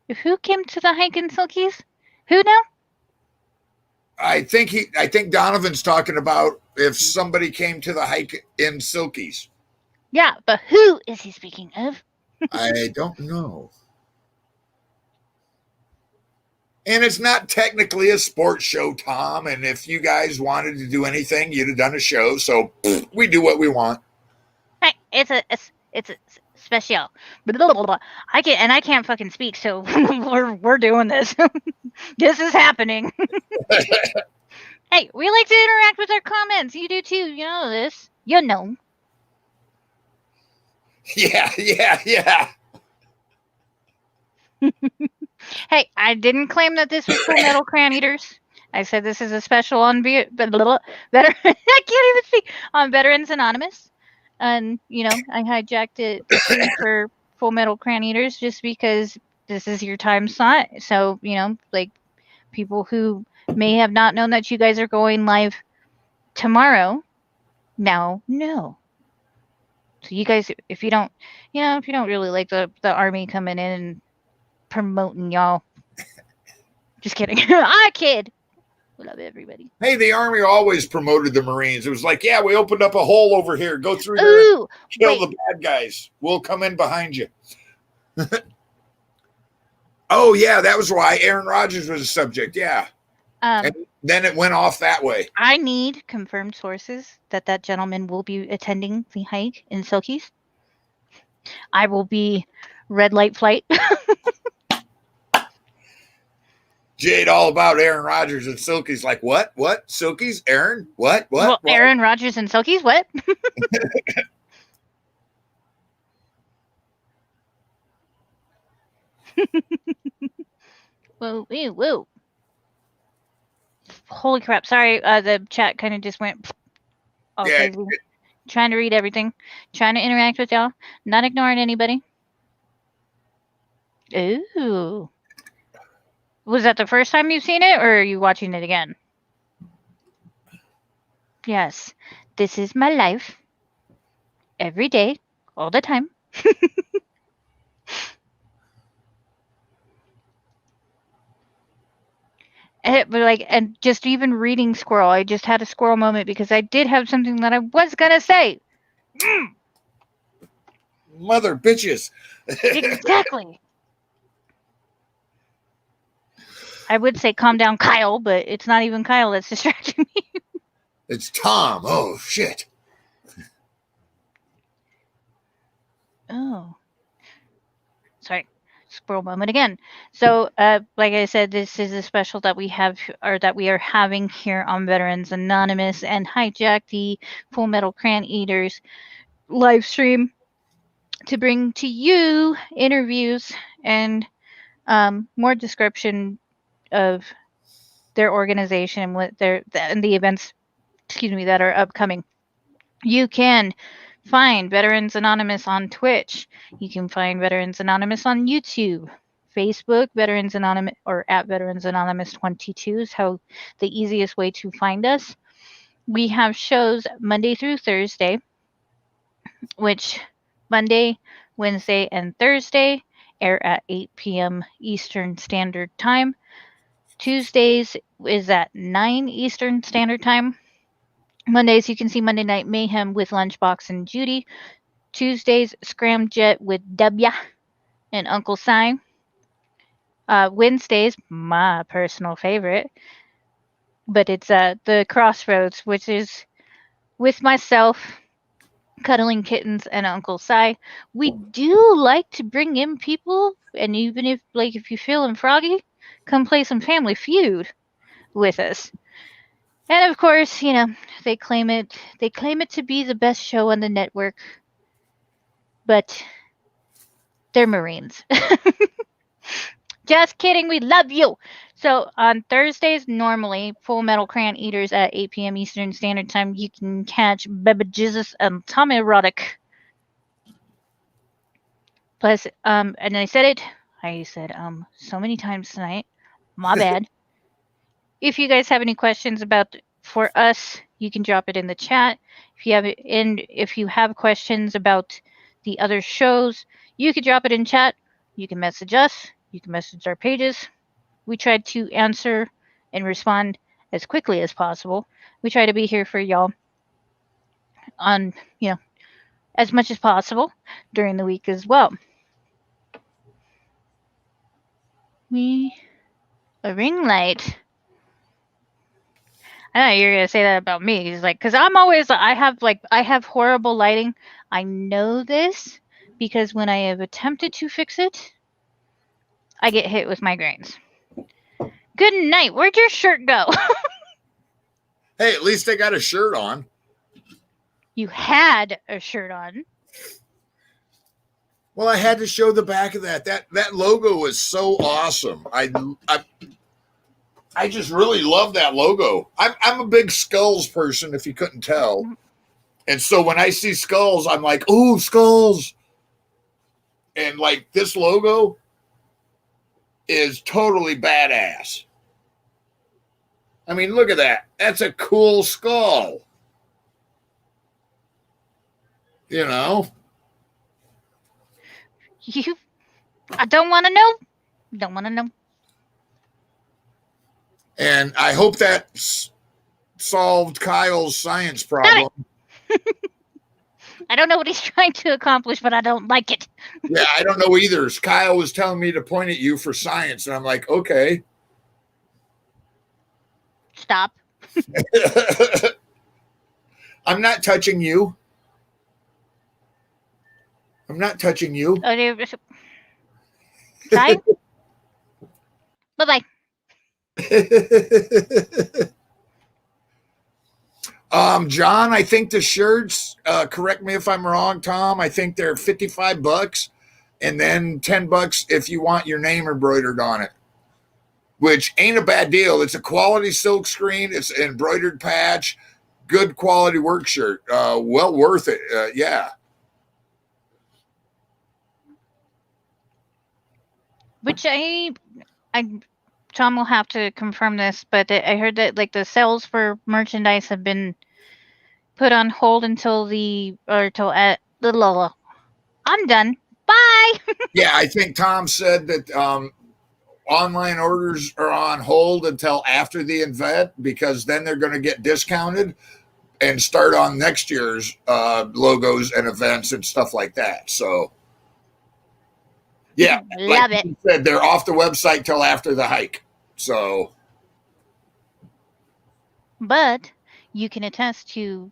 if who came to the hike in Silkies? Who now? I think Donovan's talking about if somebody came to the hike in Silkies. Yeah, but who is he speaking of? I don't know. And it's not technically a sports show, Tom. And if you guys wanted to do anything, you'd have done a show. So we do what we want. Hey, it's a special. I can't fucking speak, so we're doing this. This is happening. Hey, we like to interact with our comments. You do too. You know this. You know. Yeah. Hey, I didn't claim that this was Full Metal Crayon Eaters. I said this is a special on better. I can't even speak on Veterans Anonymous, and I hijacked it for Full Metal Crayon Eaters just because this is your time slot. So like people who may have not known that you guys are going live tomorrow now know. So you guys, if you don't really like the army coming in and promoting y'all, just kidding. I kid. We love everybody. Hey, the Army always promoted the Marines. It was like, yeah, we opened up a hole over here. Go through there, Ooh, kill the bad guys. We'll come in behind you. Oh yeah, that was why Aaron Rodgers was a subject. Yeah, and then it went off that way. I need confirmed sources that that gentleman will be attending the hike in Silkies. I will be red light flight. Jade all about Aaron Rodgers and Silky's like, what? What? Silky's? Aaron? What? Well, What? Aaron Rodgers and Silkies, what? Whoa, whoa, whoa. Holy crap. Sorry, the chat kind of just went all Yeah. crazy. Trying to read everything. Trying to interact with y'all. Not ignoring anybody. Ooh. Was that the first time you've seen it, or are you watching it again? Yes. This is my life. Every day. All the time. And just even reading Squirrel, I just had a squirrel moment because I did have something that I was gonna say. Mother bitches. Exactly. I would say calm down, Kyle, but it's not even Kyle that's distracting me. It's Tom. Oh, shit. Oh. Sorry. Squirrel moment again. So, like I said, this is a special that we have, or that we are having here on Veterans Anonymous and Hijack the Full Metal Cran Eaters live stream to bring to you interviews and more description of their organization, what their and the events, that are upcoming. You can find Veterans Anonymous on Twitch. You can find Veterans Anonymous on YouTube, Facebook, Veterans Anonymous, or at Veterans Anonymous 22 is how the easiest way to find us. We have shows Monday through Thursday, which Monday, Wednesday, and Thursday air at 8 p.m. Eastern Standard Time. Tuesdays is at 9 Eastern Standard Time. Mondays, you can see Monday Night Mayhem with Lunchbox and Judy. Tuesdays, Scramjet with W and Uncle Si. Wednesdays, my personal favorite, but it's the Crossroads, which is with myself, Cuddling Kittens, and Uncle Si. We do like to bring in people, and even if you're feeling froggy, come play some Family Feud with us. And of course, they claim it to be the best show on the network, but they're Marines. Just kidding, we love you. So on Thursdays, normally, Full Metal Cran Eaters at 8 p.m. Eastern Standard Time, you can catch Beba Jesus and Tommy Erotic. Plus, and I said so many times tonight. My bad. If you guys have any questions for us, you can drop it in the chat. If you have questions about the other shows, you can drop it in chat. You can message us. You can message our pages. We try to answer and respond as quickly as possible. We try to be here for y'all on, as much as possible during the week as well. A ring light. I know you're gonna say that about me. He's like, because I'm always, I have horrible lighting. I know this because when I have attempted to fix it, I get hit with migraines. Good night. Where'd your shirt go? Hey, at least I got a shirt on. You had a shirt on. Well, I had to show the back of that. That logo was so awesome. I just really love that logo. I'm a big skulls person, if you couldn't tell. And so when I see skulls, I'm like, ooh, skulls. And like this logo is totally badass. I mean, look at that. That's a cool skull. I don't want to know. Don't want to know. And I hope that solved Kyle's science problem. I don't know what he's trying to accomplish, but I don't like it. Yeah, I don't know either. Kyle was telling me to point at you for science, and I'm like, okay. Stop. I'm not touching you. I'm not touching you. Bye. Bye-bye. John, I think the shirts, correct me if I'm wrong, Tom, I think they're $55 and then $10 if you want your name embroidered on it, which ain't a bad deal. It's a quality silk screen. It's an embroidered patch, good quality work shirt. Well worth it. Yeah. Which Tom will have to confirm this, but I heard that like the sales for merchandise have been put on hold until I'm done. Bye. Yeah, I think Tom said that online orders are on hold until after the event because then they're going to get discounted and start on next year's logos and events and stuff like that. So, yeah, Love it. You said, they're off the website till after the hike. So, but you can attest to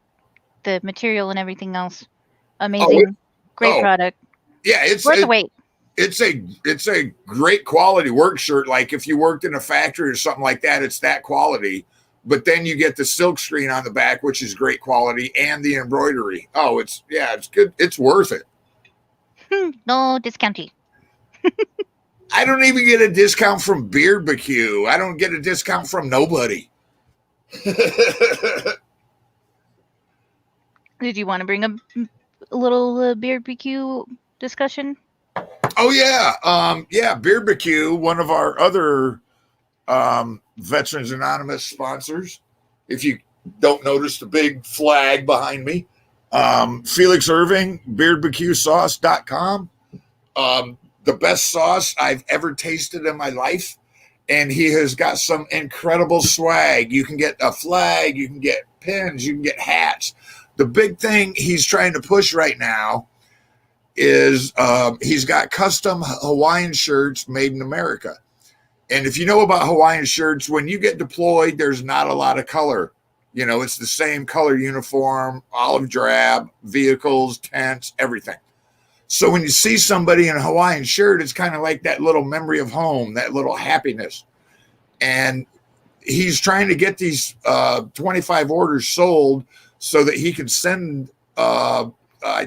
the material and everything else. Amazing, great product. Yeah, it's worth the wait. It's a great quality work shirt. Like if you worked in a factory or something like that, it's that quality. But then you get the silk screen on the back, which is great quality, and the embroidery. Oh, it's good. It's worth it. No discounty. I don't even get a discount from Beardbarbecue. I don't get a discount from nobody. Did you want to bring a little Beardbarbecue discussion? Oh yeah, Beardbarbecue, one of our other Veterans Anonymous sponsors. If you don't notice the big flag behind me, Felix Irving, beardbarbecuesauce.com. The best sauce I've ever tasted in my life. And he has got some incredible swag. You can get a flag, you can get pins, you can get hats. The big thing he's trying to push right now is he's got custom Hawaiian shirts made in America. And if you know about Hawaiian shirts, when you get deployed, there's not a lot of color. You know, it's the same color uniform, olive drab, vehicles, tents, everything. So when you see somebody in a Hawaiian shirt, it's kind of like that little memory of home, that little happiness. And he's trying to get these 25 orders sold so that he can send, I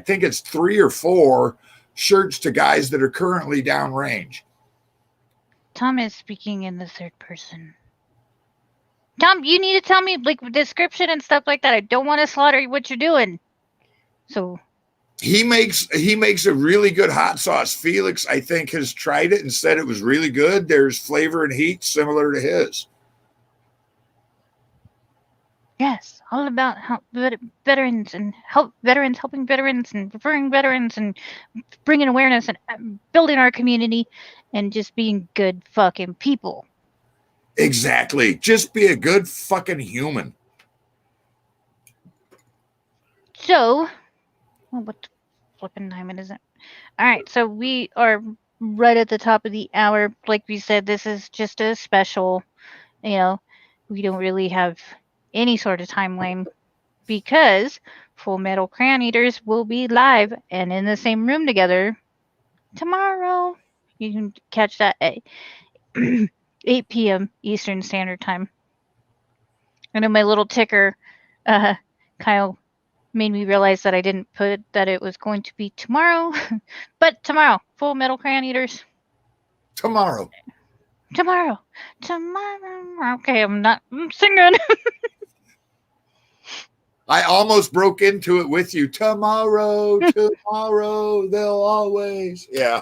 think it's 3 or 4 shirts to guys that are currently downrange. Tom is speaking in the third person. Tom, you need to tell me like description and stuff like that. I don't want to slaughter what you're doing. So he makes a really good hot sauce. Felix, I think, has tried it and said it was really good. There's flavor and heat similar to his. Yes, all about veterans and helping veterans and referring veterans and bringing awareness and building our community and just being good fucking people. Exactly. Just be a good fucking human. So, what the flipping time is it? All right, so we are right at the top of the hour. Like we said, this is just a special, we don't really have any sort of timeline because Full Metal Crayon Eaters will be live and in the same room together tomorrow. You can catch that at 8 p.m. Eastern Standard Time. I know my little ticker, Kyle, made me realize that I didn't put that it was going to be tomorrow. But tomorrow, Full Metal Crayon Eaters. Tomorrow. Okay, I'm singing. I almost broke into it with you. Tomorrow, they'll always. Yeah.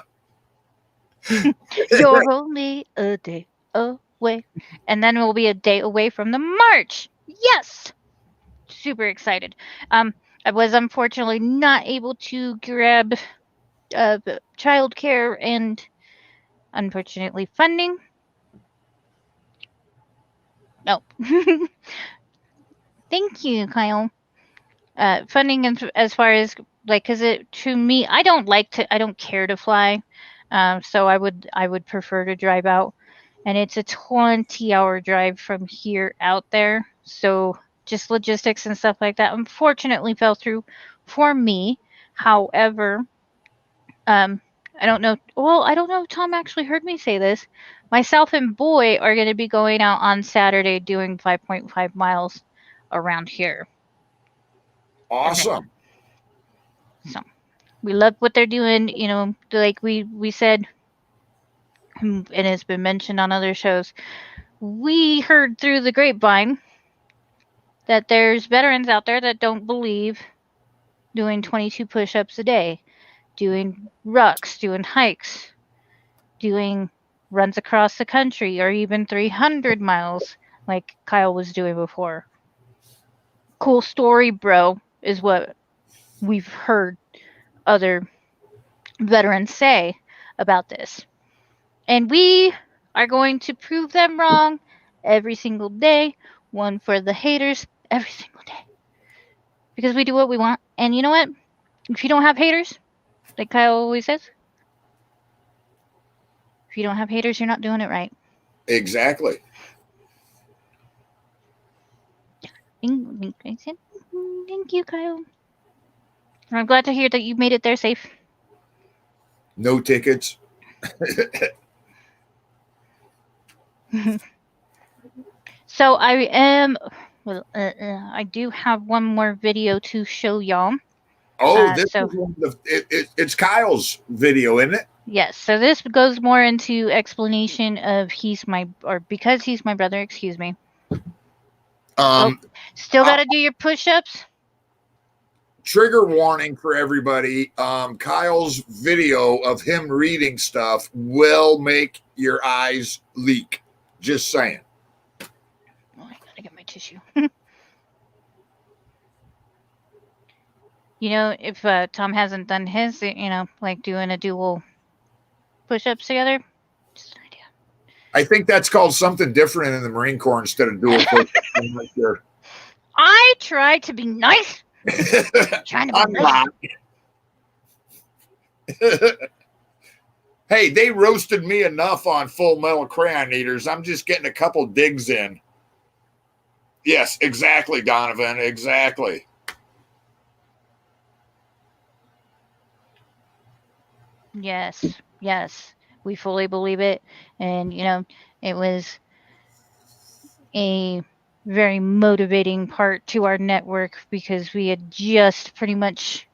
You're only a day away. And then we'll be a day away from the March. Yes! Super excited. I was unfortunately not able to grab childcare and unfortunately funding. No. Thank you, Kyle. Funding as far as like, cause to me, I don't care to fly. So I would prefer to drive out and it's a 20-hour drive from here out there. So just logistics and stuff like that unfortunately fell through for me. However, I don't know. Well, I don't know if Tom actually heard me say this. Myself and Boy are going to be going out on Saturday doing 5.5 miles around here. Awesome. So we love what they're doing. You know, like we said, and it's been mentioned on other shows. We heard through the grapevine that there's veterans out there that don't believe doing 22 push-ups a day, doing rucks, doing hikes, doing runs across the country, or even 300 miles like Kyle was doing before. Cool story, bro, is what we've heard other veterans say about this. And we are going to prove them wrong every single day, one for the haters every single day. Because we do what we want. And you know what? If you don't have haters, like Kyle always says, if you don't have haters, you're not doing it right. Exactly. Thank you, Kyle. I'm glad to hear that you made it there safe. No tickets. So I do have one more video to show y'all. Oh, this is one of it's Kyle's video, isn't it? Yes. So this goes more into explanation of because he's my brother. Excuse me. Still got to do your push-ups. Trigger warning for everybody. Kyle's video of him reading stuff will make your eyes leak. Just saying. Oh, I gotta get my tissue. You know, if Tom hasn't done his, you know, like doing a dual push-ups together, just an idea. I think that's called something different in the Marine Corps instead of dual push-ups. I'm not sure. I try to be nice. Trying to be nice. Hey, they roasted me enough on Full Metal Crayon Eaters. I'm just getting a couple digs in. Yes, exactly, Donovan. Exactly. Yes, yes. We fully believe it. And, you know, it was a very motivating part to our network because we had just pretty much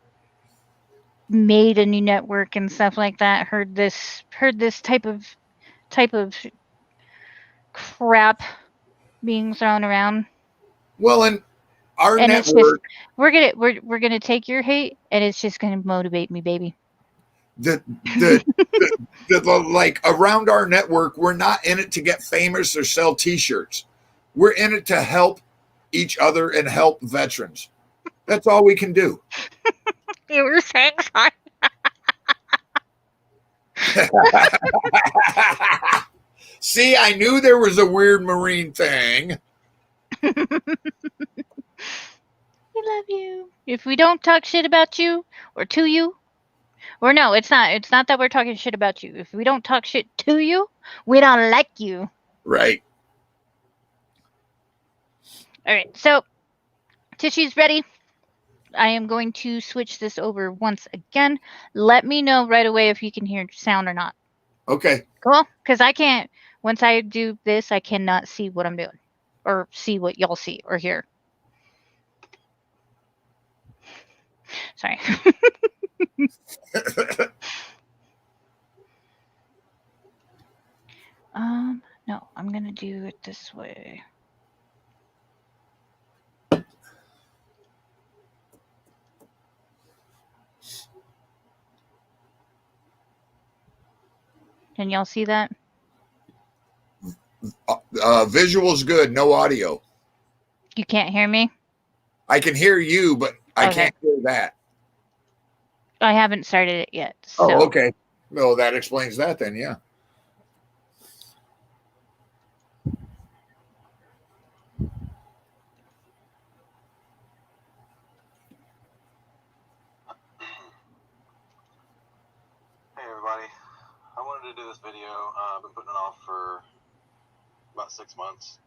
made a new network and stuff like that. Heard this type of crap being thrown around. Well, and our and network, it's just, we're gonna take your hate and it's just gonna motivate me, baby. the like around our network, we're not in it to get famous or sell T-shirts. We're in it to help each other and help veterans. That's all we can do. You were saying sorry. See, I knew there was a weird Marine thing. We love you. If we don't talk shit about you or to you, or no, it's not that we're talking shit about you. If we don't talk shit to you, we don't like you. Right. All right, so tissue's ready. I am going to switch this over once again. Let me know right away if you can hear sound or not. Okay. Cool? Because I can't, once I do this, I cannot see what I'm doing or see what y'all see or hear. Sorry. No, I'm going to do it this way. Can y'all see that? Visual's good, no audio. You can't hear me? I can hear you, but I can't hear that. I haven't started it yet. So. Oh, okay. Well, that explains that then, yeah. Hey everybody, I wanted to do this video. I've been putting it off for about 6 months.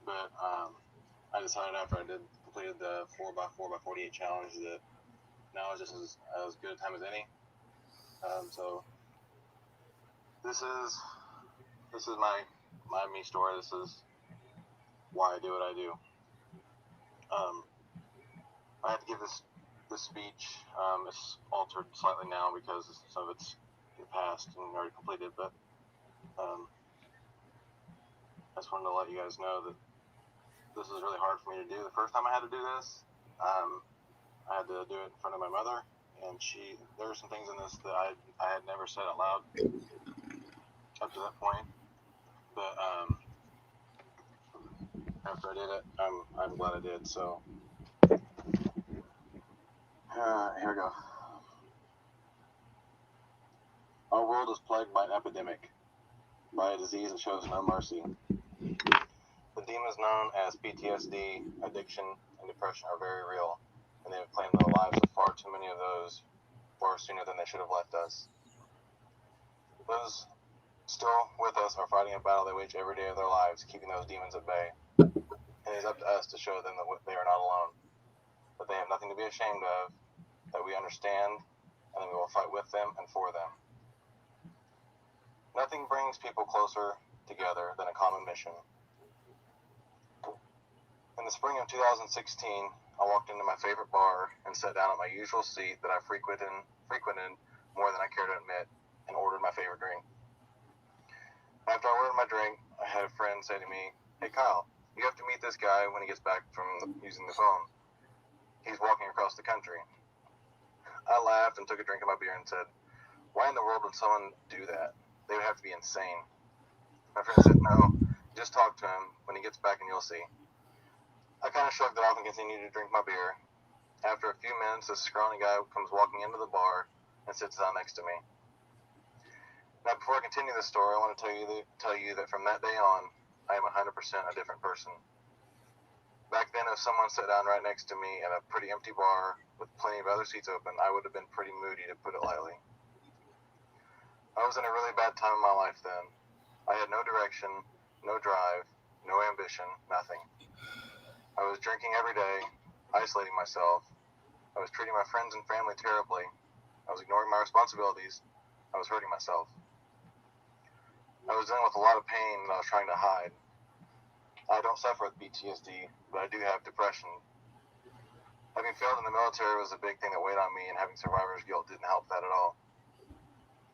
But I decided after I completed the 4x4x48 challenge that now is just as good a time as any. So this is my me story. This is why I do what I do. I had to give this speech. It's altered slightly now because some of it's passed and already completed, but I just wanted to let you guys know that this is really hard for me to do. The first time I had to do this, I had to do it in front of my mother, and there were some things in this that I had never said out loud up to that point, but after I did it, I'm glad I did. So here we go. Our world is plagued by an epidemic, by a disease that shows no mercy. The demons known as PTSD, addiction, and depression are very real, and they have claimed the lives of far too many of those far sooner than they should have left us. Those still with us are fighting a battle they wage every day of their lives, keeping those demons at bay. And it is up to us to show them that they are not alone, that they have nothing to be ashamed of, that we understand, and that we will fight with them and for them. Nothing brings people closer together than a common mission. In the spring of 2016, I walked into my favorite bar and sat down at my usual seat that I frequented more than I care to admit, and ordered my favorite drink. After I ordered my drink, I had a friend say to me, "Hey Kyle, you have to meet this guy when he gets back from using the phone. He's walking across the country." I laughed and took a drink of my beer and said, "Why in the world would someone do that? They would have to be insane." My friend said, "No, just talk to him. When he gets back and you'll see." I kind of shrugged it off and continued to drink my beer. After a few minutes, this scrawny guy comes walking into the bar and sits down next to me. Now, before I continue this story, I want to tell you that from that day on, I am 100% a different person. Back then, if someone sat down right next to me at a pretty empty bar with plenty of other seats open, I would have been pretty moody, to put it lightly. I was in a really bad time in my life then. I had no direction, no drive, no ambition, nothing. I was drinking every day, isolating myself. I was treating my friends and family terribly. I was ignoring my responsibilities. I was hurting myself. I was dealing with a lot of pain that I was trying to hide. I don't suffer with PTSD, but I do have depression. Having failed in the military was a big thing that weighed on me, and having survivor's guilt didn't help that at all.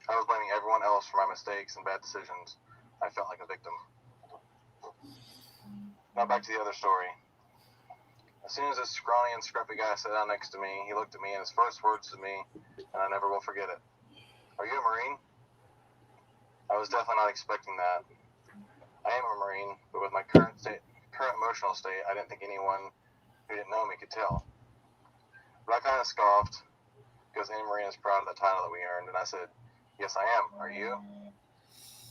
I was blaming everyone else for my mistakes and bad decisions. I felt like a victim. Now back to the other story. As soon as this scrawny and scruffy guy sat down next to me, he looked at me, and his first words to me, and I never will forget it: "Are you a Marine?" I was definitely not expecting that. I am a Marine, but with my current emotional state, I didn't think anyone who didn't know me could tell. But I kind of scoffed, because any Marine is proud of the title that we earned, and I said, "Yes, I am. Are you?"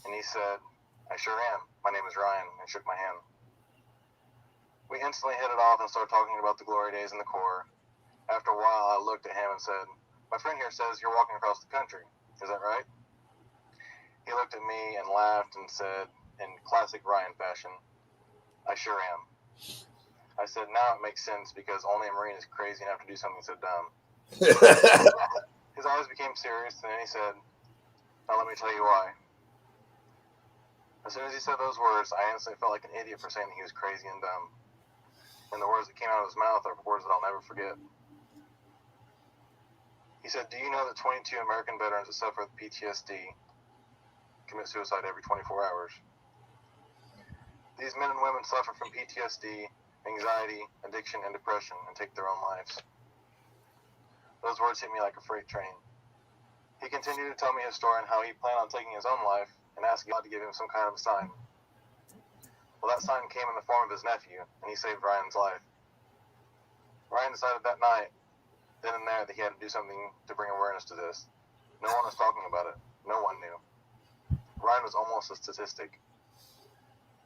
And he said, "I sure am. My name is Ryan," and shook my hand. We instantly hit it off and started talking about the glory days in the Corps. After a while, I looked at him and said, "My friend here says you're walking across the country. Is that right?" He looked at me and laughed and said, in classic Ryan fashion, "I sure am." I said, "Now it makes sense, because only a Marine is crazy enough to do something so dumb." His eyes became serious, and then he said, "Now let me tell you why." As soon as he said those words, I instantly felt like an idiot for saying that he was crazy and dumb. And the words that came out of his mouth are words that I'll never forget. He said, "Do you know that 22 American veterans that suffer with PTSD commit suicide every 24 hours? These men and women suffer from PTSD, anxiety, addiction, and depression, and take their own lives." Those words hit me like a freight train. He continued to tell me his story and how he planned on taking his own life and asked God to give him some kind of a sign. Well, that sign came in the form of his nephew, and he saved Ryan's life. Ryan decided that night, then and there, that he had to do something to bring awareness to this. No one was talking about it. No one knew. Ryan was almost a statistic.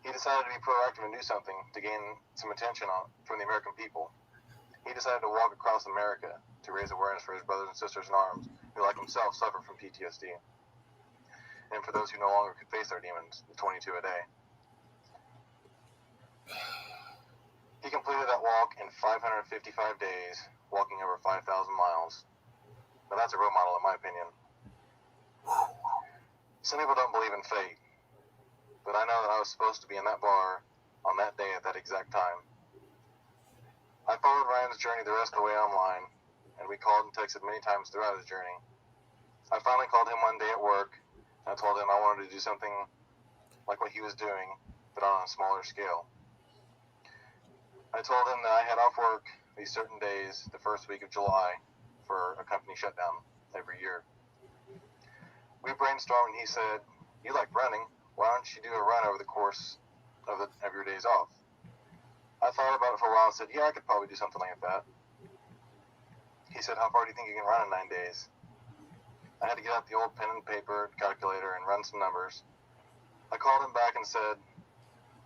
He decided to be proactive and do something to gain some attention from the American people. He decided to walk across America to raise awareness for his brothers and sisters in arms who, like himself, suffer from PTSD, and for those who no longer could face their demons, the 22 a day. He completed that walk in 555 days, walking over 5,000 miles. Now that's a role model in my opinion. Some people don't believe in fate, but I know that I was supposed to be in that bar on that day at that exact time. I followed Ryan's journey the rest of the way online, and we called and texted many times throughout his journey. I finally called him one day at work, and I told him I wanted to do something like what he was doing, but on a smaller scale. I told him that I had off work these certain days the first week of July for a company shutdown every year. We brainstormed and he said, "You like running, why don't you do a run over the course of your days off?" I thought about it for a while and said, "Yeah, I could probably do something like that." He said, "How far do you think you can run in 9 days?" I had to get out the old pen and paper calculator and run some numbers. I called him back and said,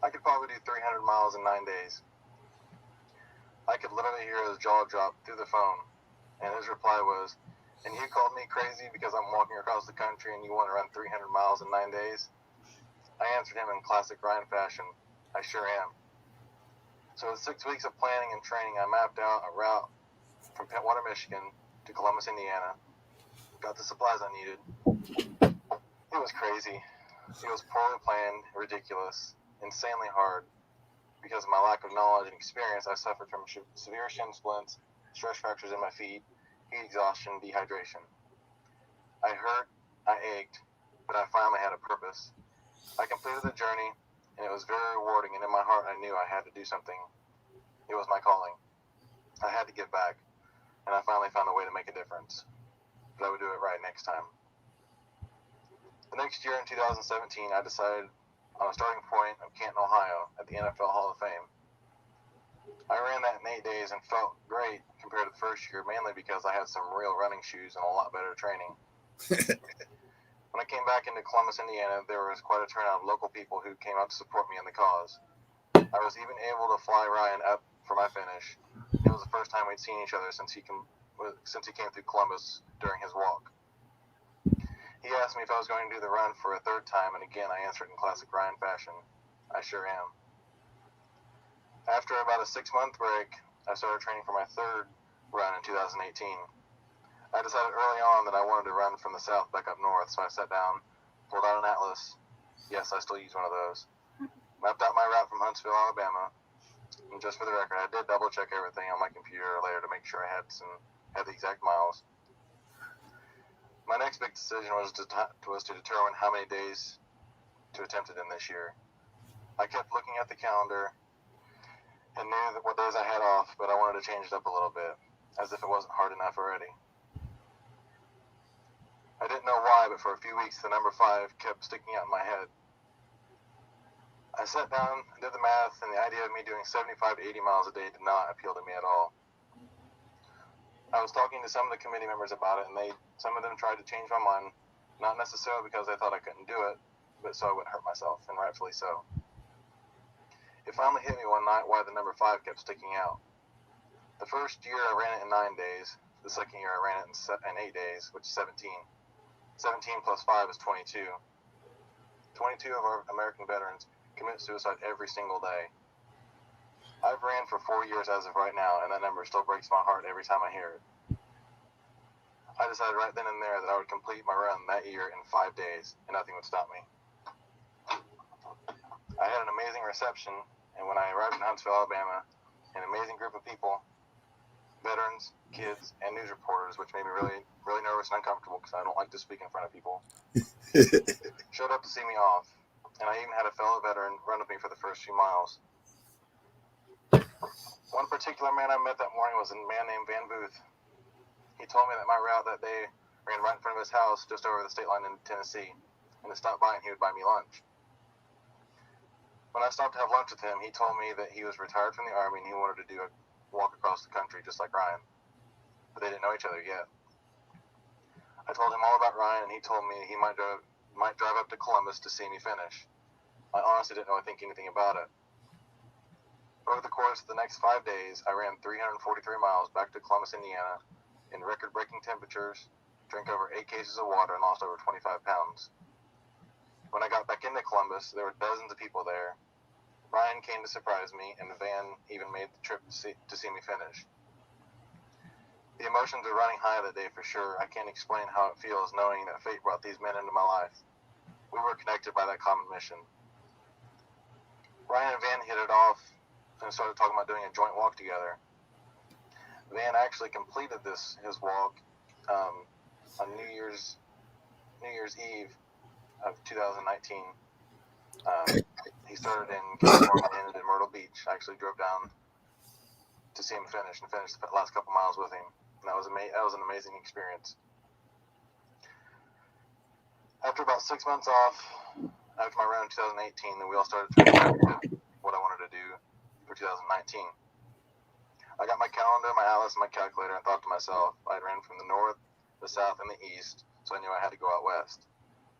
"I could probably do 300 miles in 9 days." I could literally hear his jaw drop through the phone, and his reply was, "And you called me crazy because I'm walking across the country and you want to run 300 miles in 9 days?" I answered him in classic Ryan fashion, "I sure am." So with 6 weeks of planning and training, I mapped out a route from Pentwater, Michigan to Columbus, Indiana, got the supplies I needed. It was crazy. It was poorly planned, ridiculous, insanely hard. Because of my lack of knowledge and experience, I suffered from severe shin splints, stress fractures in my feet, heat exhaustion, dehydration. I hurt, I ached, but I finally had a purpose. I completed the journey, and it was very rewarding, and in my heart I knew I had to do something. It was my calling. I had to give back, and I finally found a way to make a difference. But I would do it right next time. The next year in 2017, I decided on a starting point of Canton, Ohio, at the NFL Hall of Fame. I ran that in 8 days and felt great compared to the first year, mainly because I had some real running shoes and a lot better training. When I came back into Columbus, Indiana, there was quite a turnout of local people who came out to support me in the cause. I was even able to fly Ryan up for my finish. It was the first time we'd seen each other since he came through Columbus during his walk. He asked me if I was going to do the run for a third time, and again I answered in classic Ryan fashion, "I sure am." After about a 6-month break, I started training for my third run in 2018. I decided early on that I wanted to run from the south back up north, so I sat down, pulled out an atlas. Yes, I still use one of those. Mapped out my route from Huntsville, Alabama. And just for the record, I did double check everything on my computer later to make sure I had the exact miles. My next big decision was to determine how many days to attempt it in this year. I kept looking at the calendar and knew what days I had off, but I wanted to change it up a little bit, as if it wasn't hard enough already. I didn't know why, but for a few weeks the number 5 kept sticking out in my head. I sat down and did the math, and the idea of me doing 75 to 80 miles a day did not appeal to me at all. I was talking to some of the committee members about it, and some of them tried to change my mind, not necessarily because they thought I couldn't do it, but so I wouldn't hurt myself, and rightfully so. It finally hit me one night why the number 5 kept sticking out. The first year I ran it in 9 days. The second year I ran it in 8 days, which is 17. 17 plus 5 is 22. 22 of our American veterans commit suicide every single day. I've ran for 4 years as of right now, and that number still breaks my heart every time I hear it. I decided right then and there that I would complete my run that year in 5 days, and nothing would stop me. I had an amazing reception, and when I arrived in Huntsville, Alabama, an amazing group of people, veterans, kids, and news reporters, which made me really, really nervous and uncomfortable because I don't like to speak in front of people, showed up to see me off, and I even had a fellow veteran run with me for the first few miles. One particular man I met that morning was a man named Van Booth. He told me that my route that day ran right in front of his house just over the state line in Tennessee, and to stop by and he would buy me lunch. When I stopped to have lunch with him, he told me that he was retired from the Army and he wanted to do a walk across the country just like Ryan, but they didn't know each other yet. I told him all about Ryan, and he told me he might drive up to Columbus to see me finish. I honestly didn't really think anything about it. Over the course of the next 5 days, I ran 343 miles back to Columbus, Indiana, in record-breaking temperatures, drank over 8 cases of water, and lost over 25 pounds. When I got back into Columbus, there were dozens of people there. Ryan came to surprise me, and the van even made the trip to see me finish. The emotions are running high that day for sure. I can't explain how it feels knowing that fate brought these men into my life. We were connected by that common mission. Ryan and Van hit it off and started talking about doing a joint walk together. Van actually completed his walk on New Year's Eve of 2019. He started in California and ended in Myrtle Beach. I actually drove down to see him finish and finished the last couple miles with him. And that was an amazing experience. After about 6 months off, after my run in 2018, the wheel started turning back to what I wanted to do for 2019. I got my calendar, my atlas, and my calculator, and thought to myself, I'd ran from the north, the south, and the east, so I knew I had to go out west.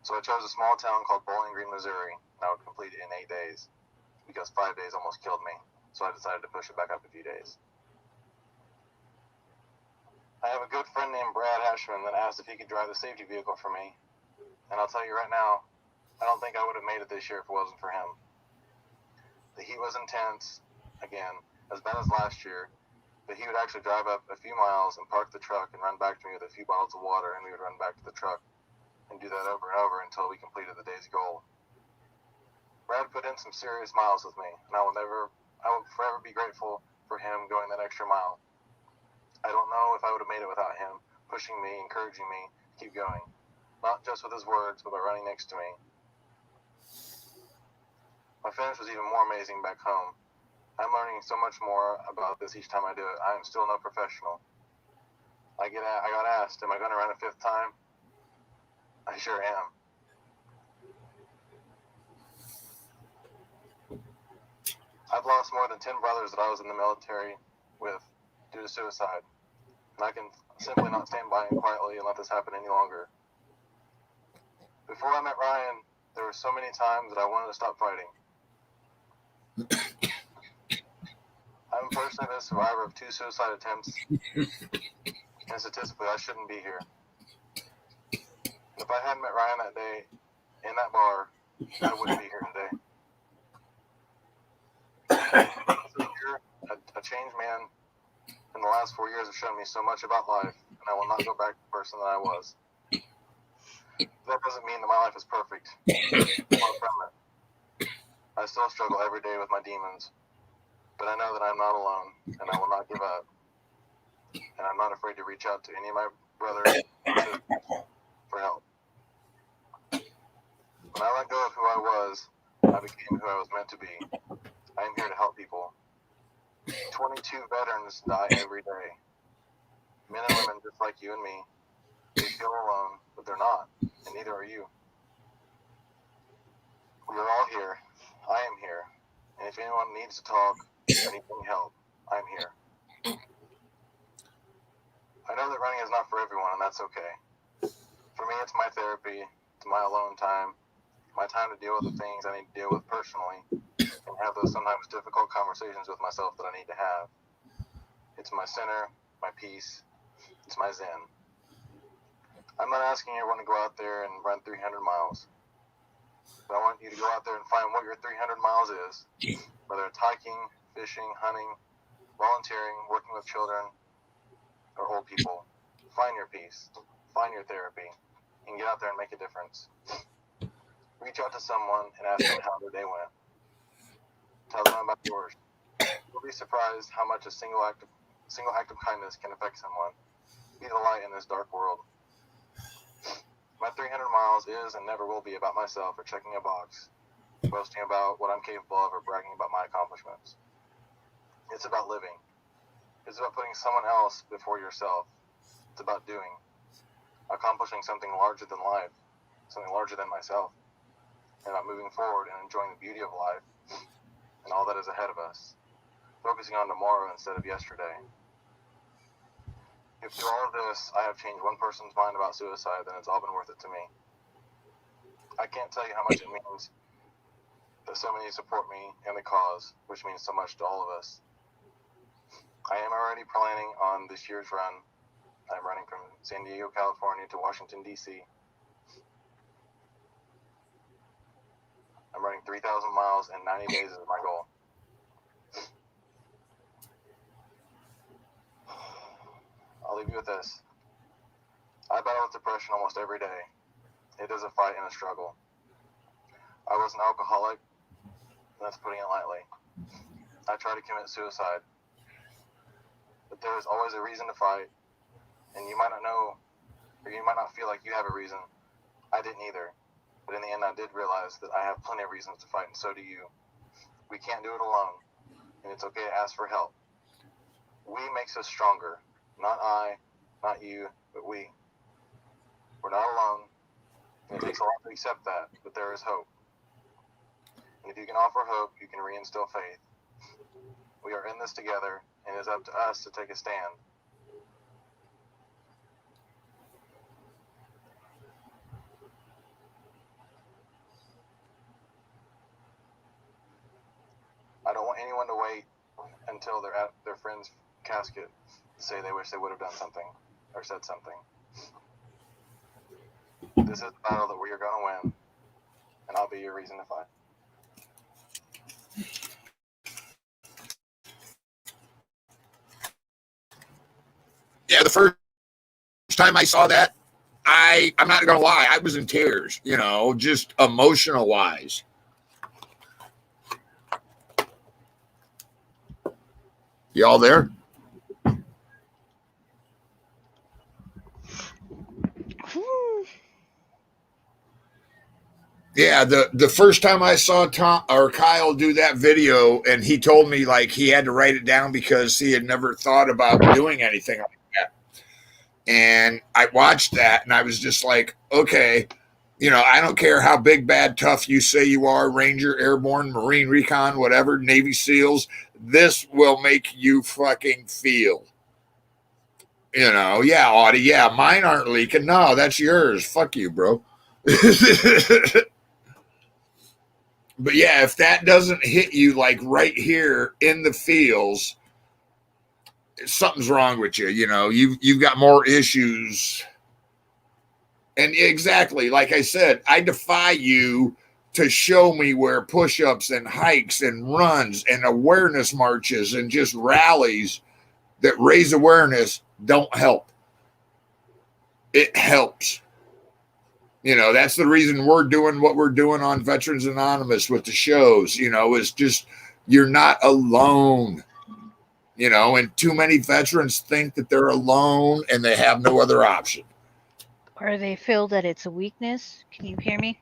So I chose a small town called Bowling Green, Missouri, and I would complete it in 8 days, because 5 days almost killed me, so I decided to push it back up a few days. I have a good friend named Brad Hashman that asked if he could drive the safety vehicle for me, and I'll tell you right now, I don't think I would have made it this year if it wasn't for him. The heat was intense, again, as bad as last year, but he would actually drive up a few miles and park the truck and run back to me with a few bottles of water, and we would run back to the truck and do that over and over until we completed the day's goal. Brad put in some serious miles with me, and I will forever be grateful for him going that extra mile. I don't know if I would have made it without him pushing me, encouraging me to keep going, not just with his words, but by running next to me. My finish was even more amazing back home. I'm learning so much more about this each time I do it. I am still no professional. I got asked, am I going to run a 5th time? I sure am. I've lost more than 10 brothers that I was in the military with due to suicide, and I can simply not stand by and quietly and let this happen any longer. Before I met Ryan, there were so many times that I wanted to stop fighting. I'm personally the survivor of 2 suicide attempts, and statistically, I shouldn't be here. If I hadn't met Ryan that day in that bar, I wouldn't be here today. A changed man in the last 4 years have shown me so much about life, and I will not go back to the person that I was. That doesn't mean that my life is perfect. Far from it. I still struggle every day with my demons, but I know that I'm not alone, and I will not give up. And I'm not afraid to reach out to any of my brothers for help. When I let go of who I was, I became who I was meant to be. I am here to help people. 22 veterans die every day. Men and women just like you and me. They feel alone, but they're not, and neither are you. We are all here. I am here. And if anyone needs to talk or needs any help, I'm here. I know that running is not for everyone, and that's okay. For me, it's my therapy, it's my alone time, my time to deal with the things I need to deal with personally, and have those sometimes difficult conversations with myself that I need to have. It's my center, my peace, it's my zen. I'm not asking everyone to go out there and run 300 miles, but I want you to go out there and find what your 300 miles is, whether it's hiking, fishing, hunting, volunteering, working with children, or old people. Find your peace, find your therapy, and get out there and make a difference. Reach out to someone and ask them how their day went. Tell them about yours. You'll be surprised how much a single act of kindness can affect someone. Be the light in this dark world. My 300 miles is and never will be about myself or checking a box, boasting about what I'm capable of, or bragging about my accomplishments. It's about living. It's about putting someone else before yourself. It's about doing, accomplishing something larger than life, something larger than myself, and about moving forward and enjoying the beauty of life and all that is ahead of us, focusing on tomorrow instead of yesterday. If through all of this I have changed one person's mind about suicide, then it's all been worth it to me. I can't tell you how much it means that so many support me and the cause, which means so much to all of us. I am already planning on this year's run. I'm running from San Diego, California to Washington, D.C. I'm running 3,000 miles in 90 days is my goal. I'll leave you with this. I battle with depression almost every day. It is a fight and a struggle. I was an alcoholic, and that's putting it lightly. I tried to commit suicide. But there is always a reason to fight, and you might not know, or you might not feel like you have a reason. I didn't either. But in the end, I did realize that I have plenty of reasons to fight, and so do you. We can't do it alone, and it's okay to ask for help. We makes us stronger. Not I, not you, but we. We're not alone. And it takes a lot to accept that, but there is hope. And if you can offer hope, you can reinstill faith. We are in this together, and it is up to us to take a stand. I don't want anyone to wait until they're at their friend's casket to say they wish they would have done something or said something. This is a battle that we are going to win, and I'll be your reason to fight. Yeah, the first time I saw that, I'm not gonna lie, I was in tears, you know, just emotional wise. Y'all there? Yeah, the first time I saw Tom or Kyle do that video, and he told me like he had to write it down because he had never thought about doing anything like that. And I watched that, and I was just like, okay, you know, I don't care how big, bad, tough you say you are, Ranger, Airborne, Marine Recon, whatever, Navy SEALs, this will make you fucking feel. You know, yeah, Audie, yeah, mine aren't leaking. No, that's yours. Fuck you, bro. But yeah, if that doesn't hit you like right here in the feels, something's wrong with you. You know, you've got more issues. And exactly, like I said, I defy you to show me where push-ups and hikes and runs and awareness marches and just rallies that raise awareness don't help. It helps. You know, that's the reason we're doing what we're doing on Veterans Anonymous with the shows, you know, is just you're not alone, you know, and too many veterans think that they're alone and they have no other option. Or they feel that it's a weakness. Can you hear me?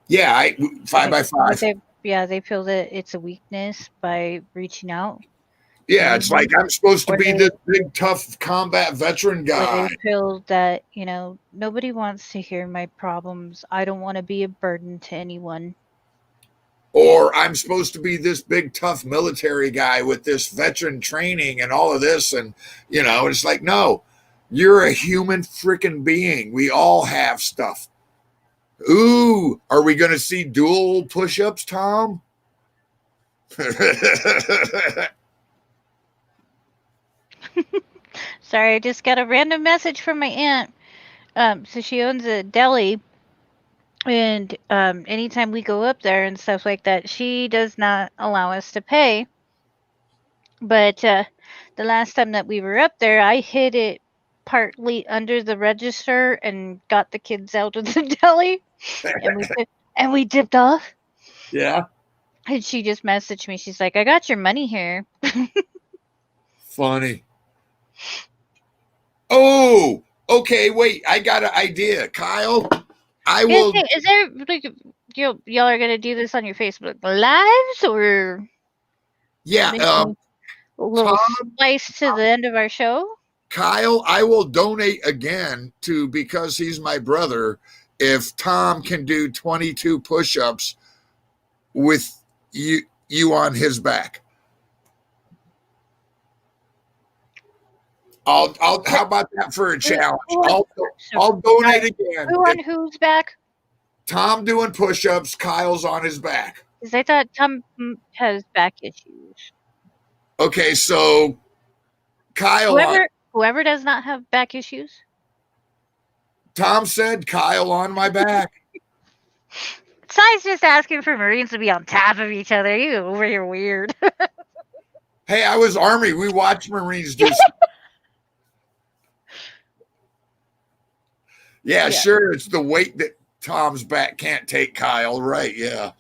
Yeah, 5x5. They feel that it's a weakness by reaching out. Yeah, it's like I'm supposed to be this big, tough combat veteran guy. Or they feel that, you know, nobody wants to hear my problems. I don't want to be a burden to anyone. Or I'm supposed to be this big, tough military guy with this veteran training and all of this. And, you know, it's like, no, you're a human freaking being. We all have stuff. Ooh, are we going to see dual push-ups, Tom? Sorry, I just got a random message from my aunt. So she owns a deli, and anytime we go up there and stuff like that, she does not allow us to pay. But the last time that we were up there, I hid it partly under the register and got the kids out of the deli, and we dipped off. Yeah. And she just messaged me. She's like, "I got your money here." Funny. Oh, okay. Wait, I got an idea, Kyle. I will. Is there like y'all are gonna do this on your Facebook lives or? Yeah. A little slice to the end of our show. Kyle, I will donate again to because he's my brother. If Tom can do 22 push-ups with you on his back. How about that for a challenge? I'll donate again. Who on whose back? Tom doing push-ups, Kyle's on his back. Because I thought Tom has back issues. Okay, so Kyle. Whoever does not have back issues. Tom said Kyle on my back. Si's just asking for Marines to be on top of each other. You over here weird. Hey, I was Army. We watched Marines do. Yeah, sure. It's the weight that Tom's back can't take, Kyle. Right? Yeah.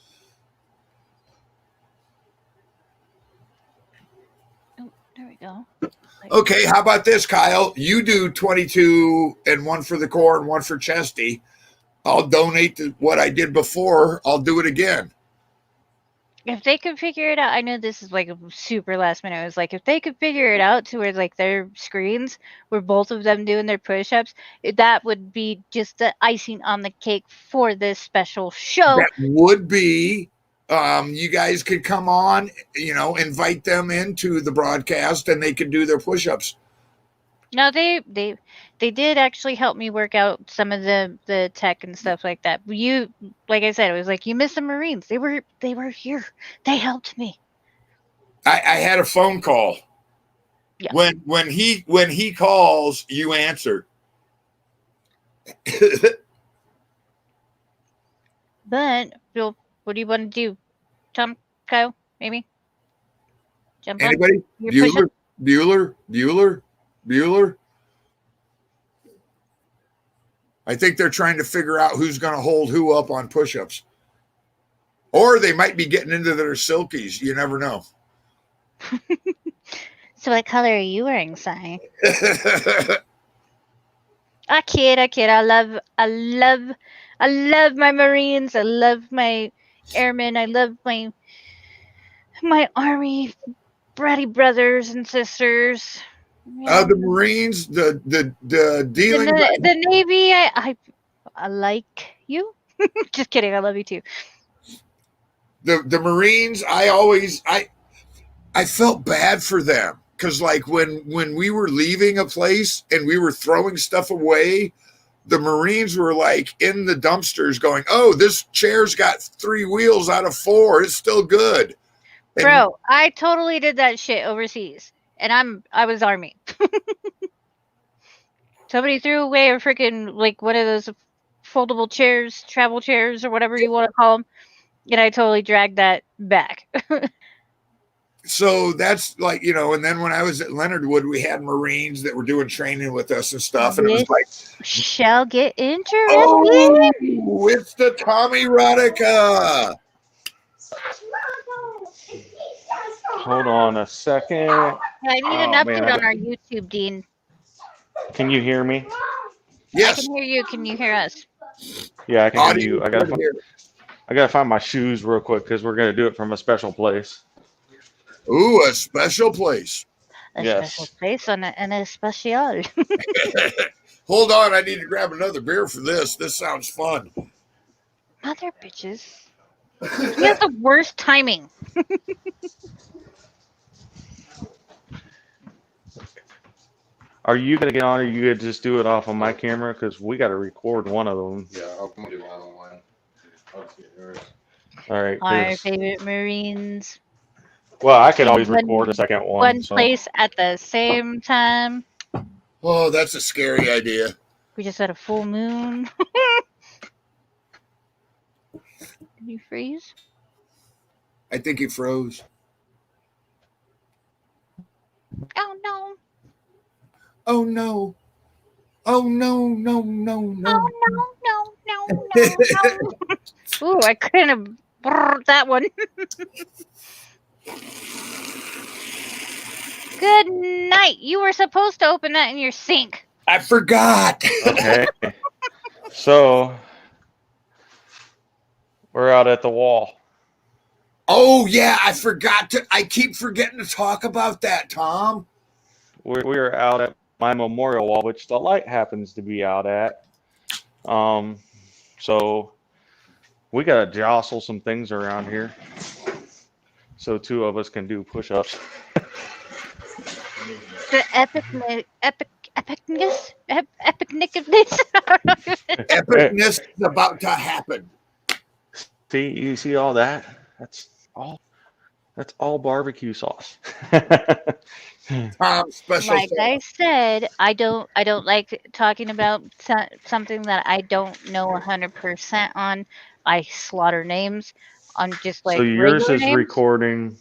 Oh, there we go. Okay, how about this, Kyle? You do 22 and one for the Corps and one for Chesty. I'll donate to what I did before. I'll do it again. If they could figure it out, I know this is like a super last minute. I was like, if they could figure it out to where like their screens were both of them doing their push-ups, that would be just the icing on the cake for this special show. That would be. You guys could come on, invite them into the broadcast, and they could do their push-ups. No, they did actually help me work out some of the tech and stuff like that. You, like I said, it was like you missed the Marines. They were here. They helped me. I had a phone call. Yeah. When he calls, you answer. But Bill, what do you want to do? Tom, Kyle, maybe jump Anybody? on. Bueller. I think they're trying to figure out who's going to hold who up on push-ups. Or they might be getting into their silkies. You never know. So what color are you wearing, Si? I kid. I love my Marines. I love my airmen. I love my Army bratty brothers and sisters. The Marines, the dealing. The Navy. I like you. Just kidding. I love you too. The Marines. I felt bad for them because like when we were leaving a place and we were throwing stuff away, the Marines were like in the dumpsters going, "Oh, this chair's got 3 wheels out of 4. It's still good." And bro, I totally did that shit overseas, and I was Army. Somebody threw away a freaking like one of those foldable chairs, travel chairs, or whatever you want to call them, and I totally dragged that back. So that's like, and then when I was at Leonard Wood, we had Marines that were doing training with us and stuff. And it was like, shall get interesting. Oh, it's the Tommy Rodica. Hold on a second. I need an update on our YouTube, Dean. Can you hear me? Yes. I can hear you. Can you hear us? Yeah, I can hear you. I gotta find my shoes real quick because we're gonna do it from a special place. Ooh, a special place. Special place and a special. Hold on, I need to grab another beer for this. This sounds fun. Mother bitches. He has the worst timing. Are you gonna get on, or you gonna just do it off on my camera? Because we got to record one of them. Yeah, I'm gonna do one on one. I'll just get yours. All right. Our favorite Marines. Well, I could always record a second one. One place at the same time. Oh, that's a scary idea. We just had a full moon. Did you freeze? I think he froze. Oh no. Oh no. Oh no, no, no, no. Oh no. Ooh, I couldn't have that one. Good night. You were supposed to open that in your sink. I forgot. Okay. So we're out at the wall. Oh yeah, I forgot to. I keep forgetting to talk about that, Tom. We're out at my memorial wall, which the light happens to be out at. So we gotta jostle some things around here so 2 of us can do push-ups. The epicness. Epicness is about to happen. See, you see all that? That's all. That's all barbecue sauce. Special Like sauce. I said, I don't like talking about something that I don't know 100% on. I slaughter names on just So like yours regular is names. recording.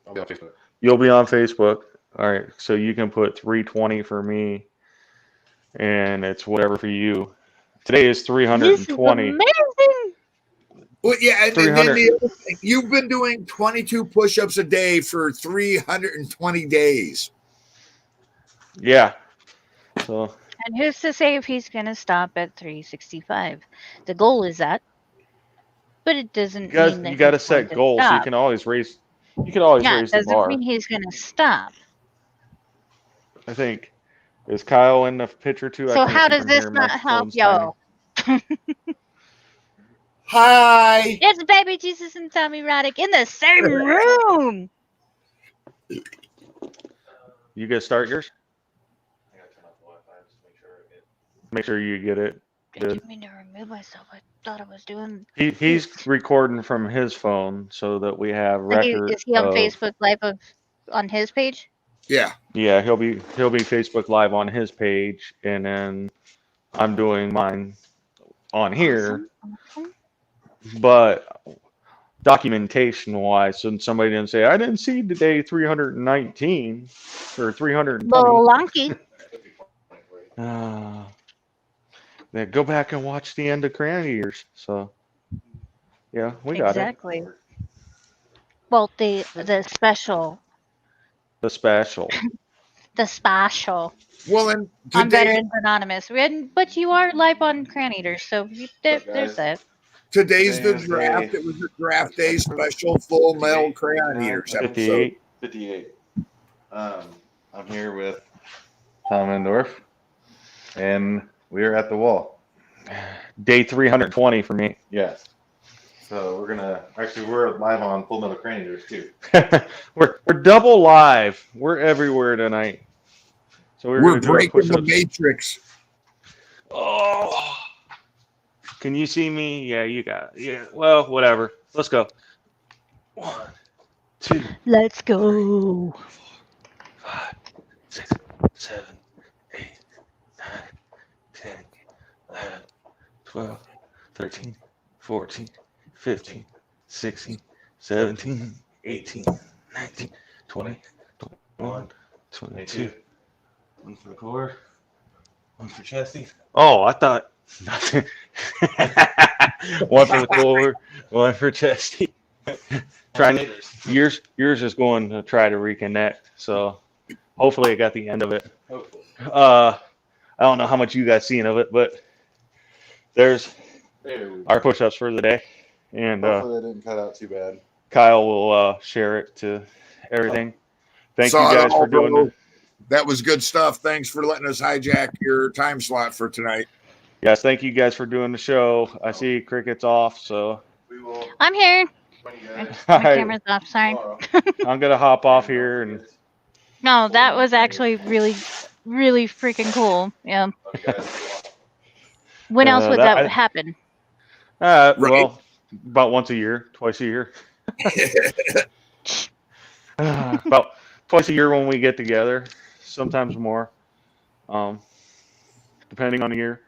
I'll be on Facebook. You'll be on Facebook. All right. So you can put 320 for me, and it's whatever for you. Today is This is 320. amazing. Well, yeah, and then 300. the other thing, you've been doing 22 push-ups a day for 320 days. Yeah. So And who's to say if he's going to stop at 365? The goal is that, but it doesn't mean that you got to he's going set to goals. So you stop. can always raise. You can always Yeah, it raise the doesn't bar. mean he's going to stop. I think. Is Kyle in the picture too? I So can't how see does from this here. not My help phone's tiny. y'all? Hi. It's baby Jesus and Tommy Roddick in the same room. You gonna start yours? I gotta turn off the Wi-Fi just to make sure I get. Make sure you get it. I Good. didn't mean to remove myself. I thought I was doing. He's recording from his phone so that we have record Is he on of. Facebook Live on his page? Yeah. Yeah, he'll be Facebook Live on his page, and then I'm doing mine on here. Awesome. But documentation wise, so somebody didn't say I didn't see today 319 or 320. Little Lonky. Then go back and watch the end of Cran Eaters. So yeah, we got Exactly. Well, the special. the special. The special. Well, and On today, Veterans Anonymous. But you are live on Cran Eaters, so there's that. today's Today the is draft. day- It was a draft day special full metal crayon eaters episode. 58. 58. I'm here with Tom Endorf, and we are at the wall. Day 320 for me. Yes. So we're live on Full Metal Crane Eaters too. we're double live. We're everywhere tonight. So We're gonna do our breaking the push-ups. matrix. Oh, can you see me? Yeah, you got it. Yeah. Well, whatever. Let's go. 1, 2, Let's go. 5, 6, 7, 8, 9, 10, 11, 12, 13, 14, 15, 16, 17, 18, 19, 20, 21, 22. One for the core, one for Chesty. Oh, I thought nothing. One for the core, one for Chesty. Trying yours is going to try to reconnect. So hopefully I got the end of it. Hopefully. I don't know how much you guys seen of it, but there's There we go. our push-ups for the day, and Hopefully that didn't cut out too bad. Kyle will share it to everything. Thank Saw you it guys all, for doing bro. it. That was good stuff. Thanks for letting us hijack your time slot for tonight. Yes, thank you guys for doing the show. I see Cricket's off, so We will I'm here. join you guys My I, camera's off. Sorry. tomorrow. I'm gonna hop off here and No, that was actually really, really freaking cool. Yeah. Love you guys. When else would that- that I- happen? well, about once a year, twice a year. About twice a year when we get together, sometimes more, depending on the year.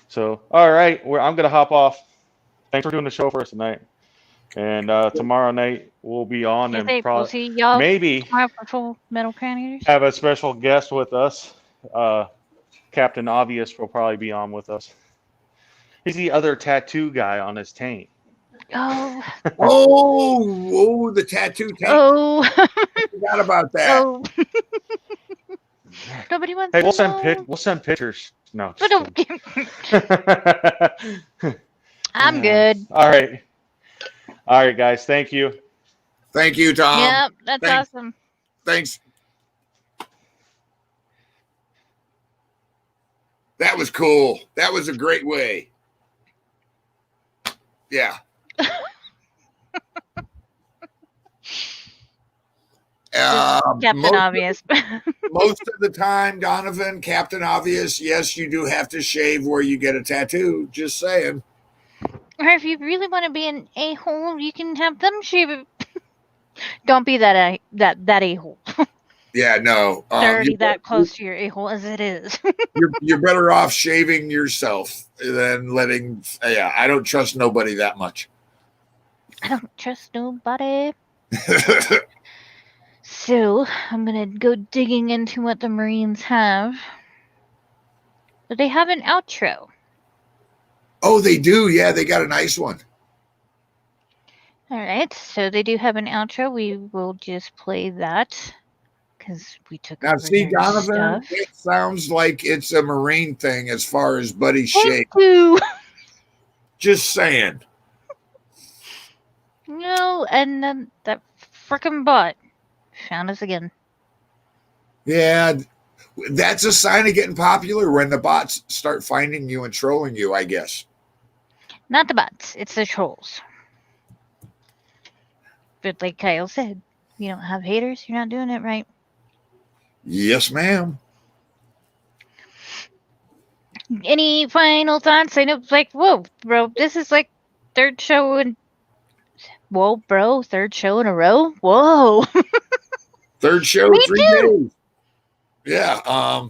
So, all right, I'm gonna hop off. Thanks for doing the show for us tonight. And tomorrow night we'll be on Yes, and we'll probably see y'all maybe tomorrow for Full Metal Cran Eaters. have a special guest with us. Captain Obvious will probably be on with us. He's the other tattoo guy on his tank. Oh, Oh, the tattoo tank. oh, I forgot about that. oh. Nobody wants Hey, to know. we'll send pictures. No, But just kidding. I'm good. All right, guys. Thank you. Thank you, Tom. Yep, that's thanks. awesome. Thanks. That was cool. That was a great way. Yeah. Captain most Obvious. most of the time, Donovan, Captain Obvious, yes, you do have to shave where you get a tattoo. Just saying. Or if you really want to be an a-hole, you can have them shave it. Don't be that a-hole. Yeah, no. They're already that close to your a-hole as it is. You're better off shaving yourself than letting. Yeah, I don't trust nobody that much. I don't trust nobody. So, I'm gonna go digging into what the Marines have. But they have an outro. Oh, they do. Yeah, they got a nice one. All right, so they do have an outro. We will just play that because we took Now, over see, their Donovan, stuff. it sounds like it's a Marine thing as far as Buddy's shape. Thank you. Just saying. No, and then that frickin' bot found us again. Yeah, that's a sign of getting popular when the bots start finding you and trolling you, I guess. Not the bots, it's the trolls. But like Kyle said, you don't have haters, you're not doing it right. Yes, ma'am. Any final thoughts? I know, like, whoa, bro, this is like third show in. Whoa, bro, third show in a row? Whoa. Third show, Me 3 too. days. Yeah.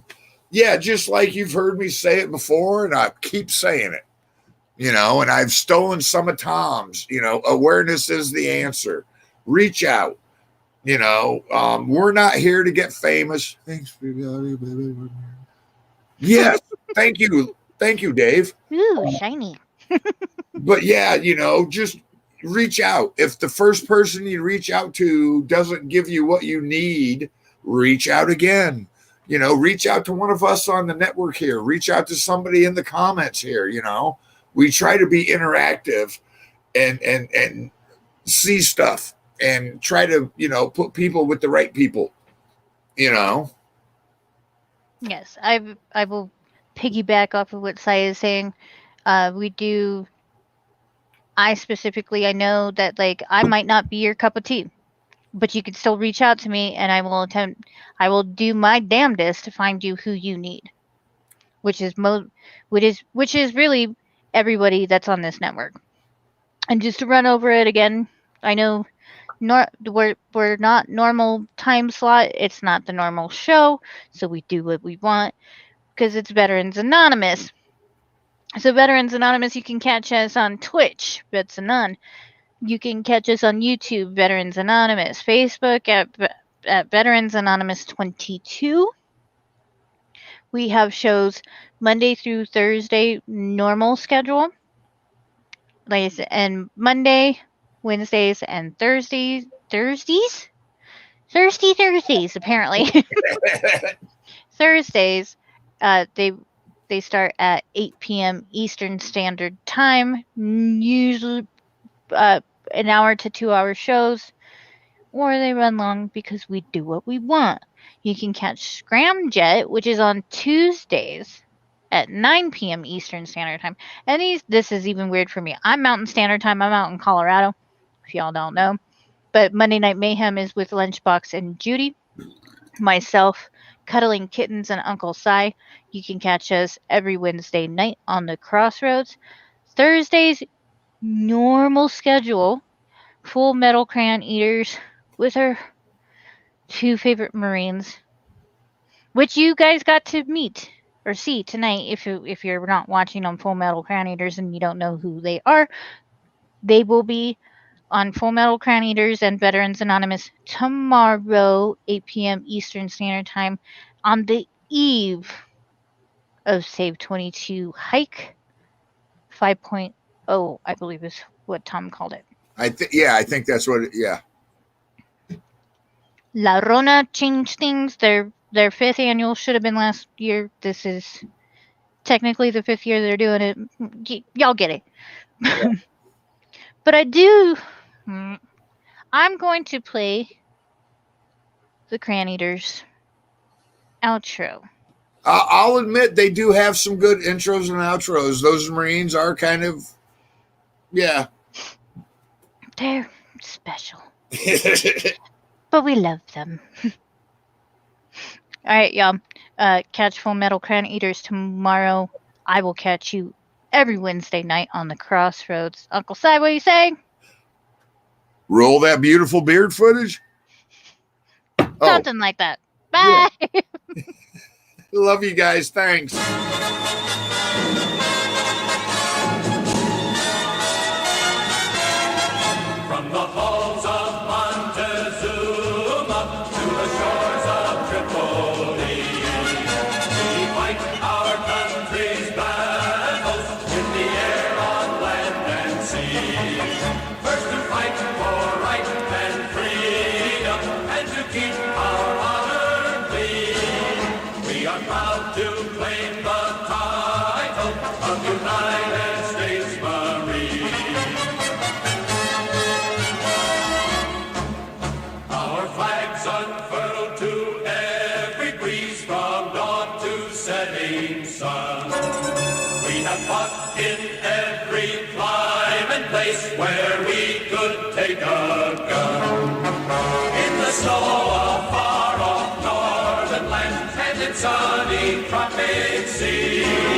Yeah, just like you've heard me say it before, and I keep saying it. And I've stolen some of Tom's. Awareness is the answer. Reach out. We're not here to get famous. Thanks for Yes, thank you, Dave. Ooh, shiny. But yeah, just reach out. If the first person you reach out to doesn't give you what you need, reach out again. Reach out to one of us on the network here. Reach out to somebody in the comments here. We try to be interactive and see stuff and try to put people with the right people. Yes, I will piggyback off of what Sai is saying. I specifically, I know that like I might not be your cup of tea, but you can still reach out to me, and I will do my damnedest to find you who you need, which is really everybody that's on this network. And just to run over it again, I know we're not normal time slot. It's not the normal show, so we do what we want because it's Veterans Anonymous. So Veterans Anonymous, you can catch us on Twitch, Vets Anon. You can catch us on YouTube, Veterans Anonymous, Facebook at Veterans Anonymous 22. We have shows Monday through Thursday, normal schedule. Like I said, and Monday, Wednesdays, and Thursdays, apparently. Thursdays, they start at 8 p.m. Eastern Standard Time, usually an hour to 2 hour shows, or they run long because we do what we want. You can catch Scramjet, which is on Tuesdays at 9 p.m. Eastern Standard Time. And this is even weird for me. I'm Mountain Standard Time. I'm out in Colorado, if y'all don't know. But Monday Night Mayhem is with Lunchbox and Judy. Myself, Cuddling Kittens, and Uncle Si. You can catch us every Wednesday night on the Crossroads. Thursdays, normal schedule. Full Metal Crayon Eaters with our two favorite Marines, which you guys got to meet or see tonight. If you're not watching on Full Metal Crayon Eaters and you don't know who they are, they will be on Full Metal Crayon Eaters and Veterans Anonymous tomorrow, 8 p.m. Eastern Standard Time, on the eve of Save 22 Hike 5.0, I believe is what Tom called it. I think that's what. Yeah. La Rona changed things. Their fifth annual should have been last year. This is technically the fifth year they're doing it. Y'all get it. Yeah. But I'm going to play the Crayon Eaters outro. I'll admit they do have some good intros and outros. Those Marines are kind of, yeah. They're special. But we love them. All right, y'all. Catch Full Metal Crayon Eaters tomorrow. I will catch you every Wednesday night on the Crossroads. Uncle Si, what do you say? Roll that beautiful beard footage. Oh, Something like that. Bye. yeah. Love you guys. Thanks. From the halls of Montezuma to the shores of Tripoli, we fight our country's battles in the air, on land and sea. First to fight for right and freedom, and to keep our honor clean. We are proud to claim the title of United States Marine. Our flags unfurled to every breeze, from dawn to setting sun. We have fought in every clime and place where we could take a gun. In the snow of far off northern lands and in sunny tropic seas.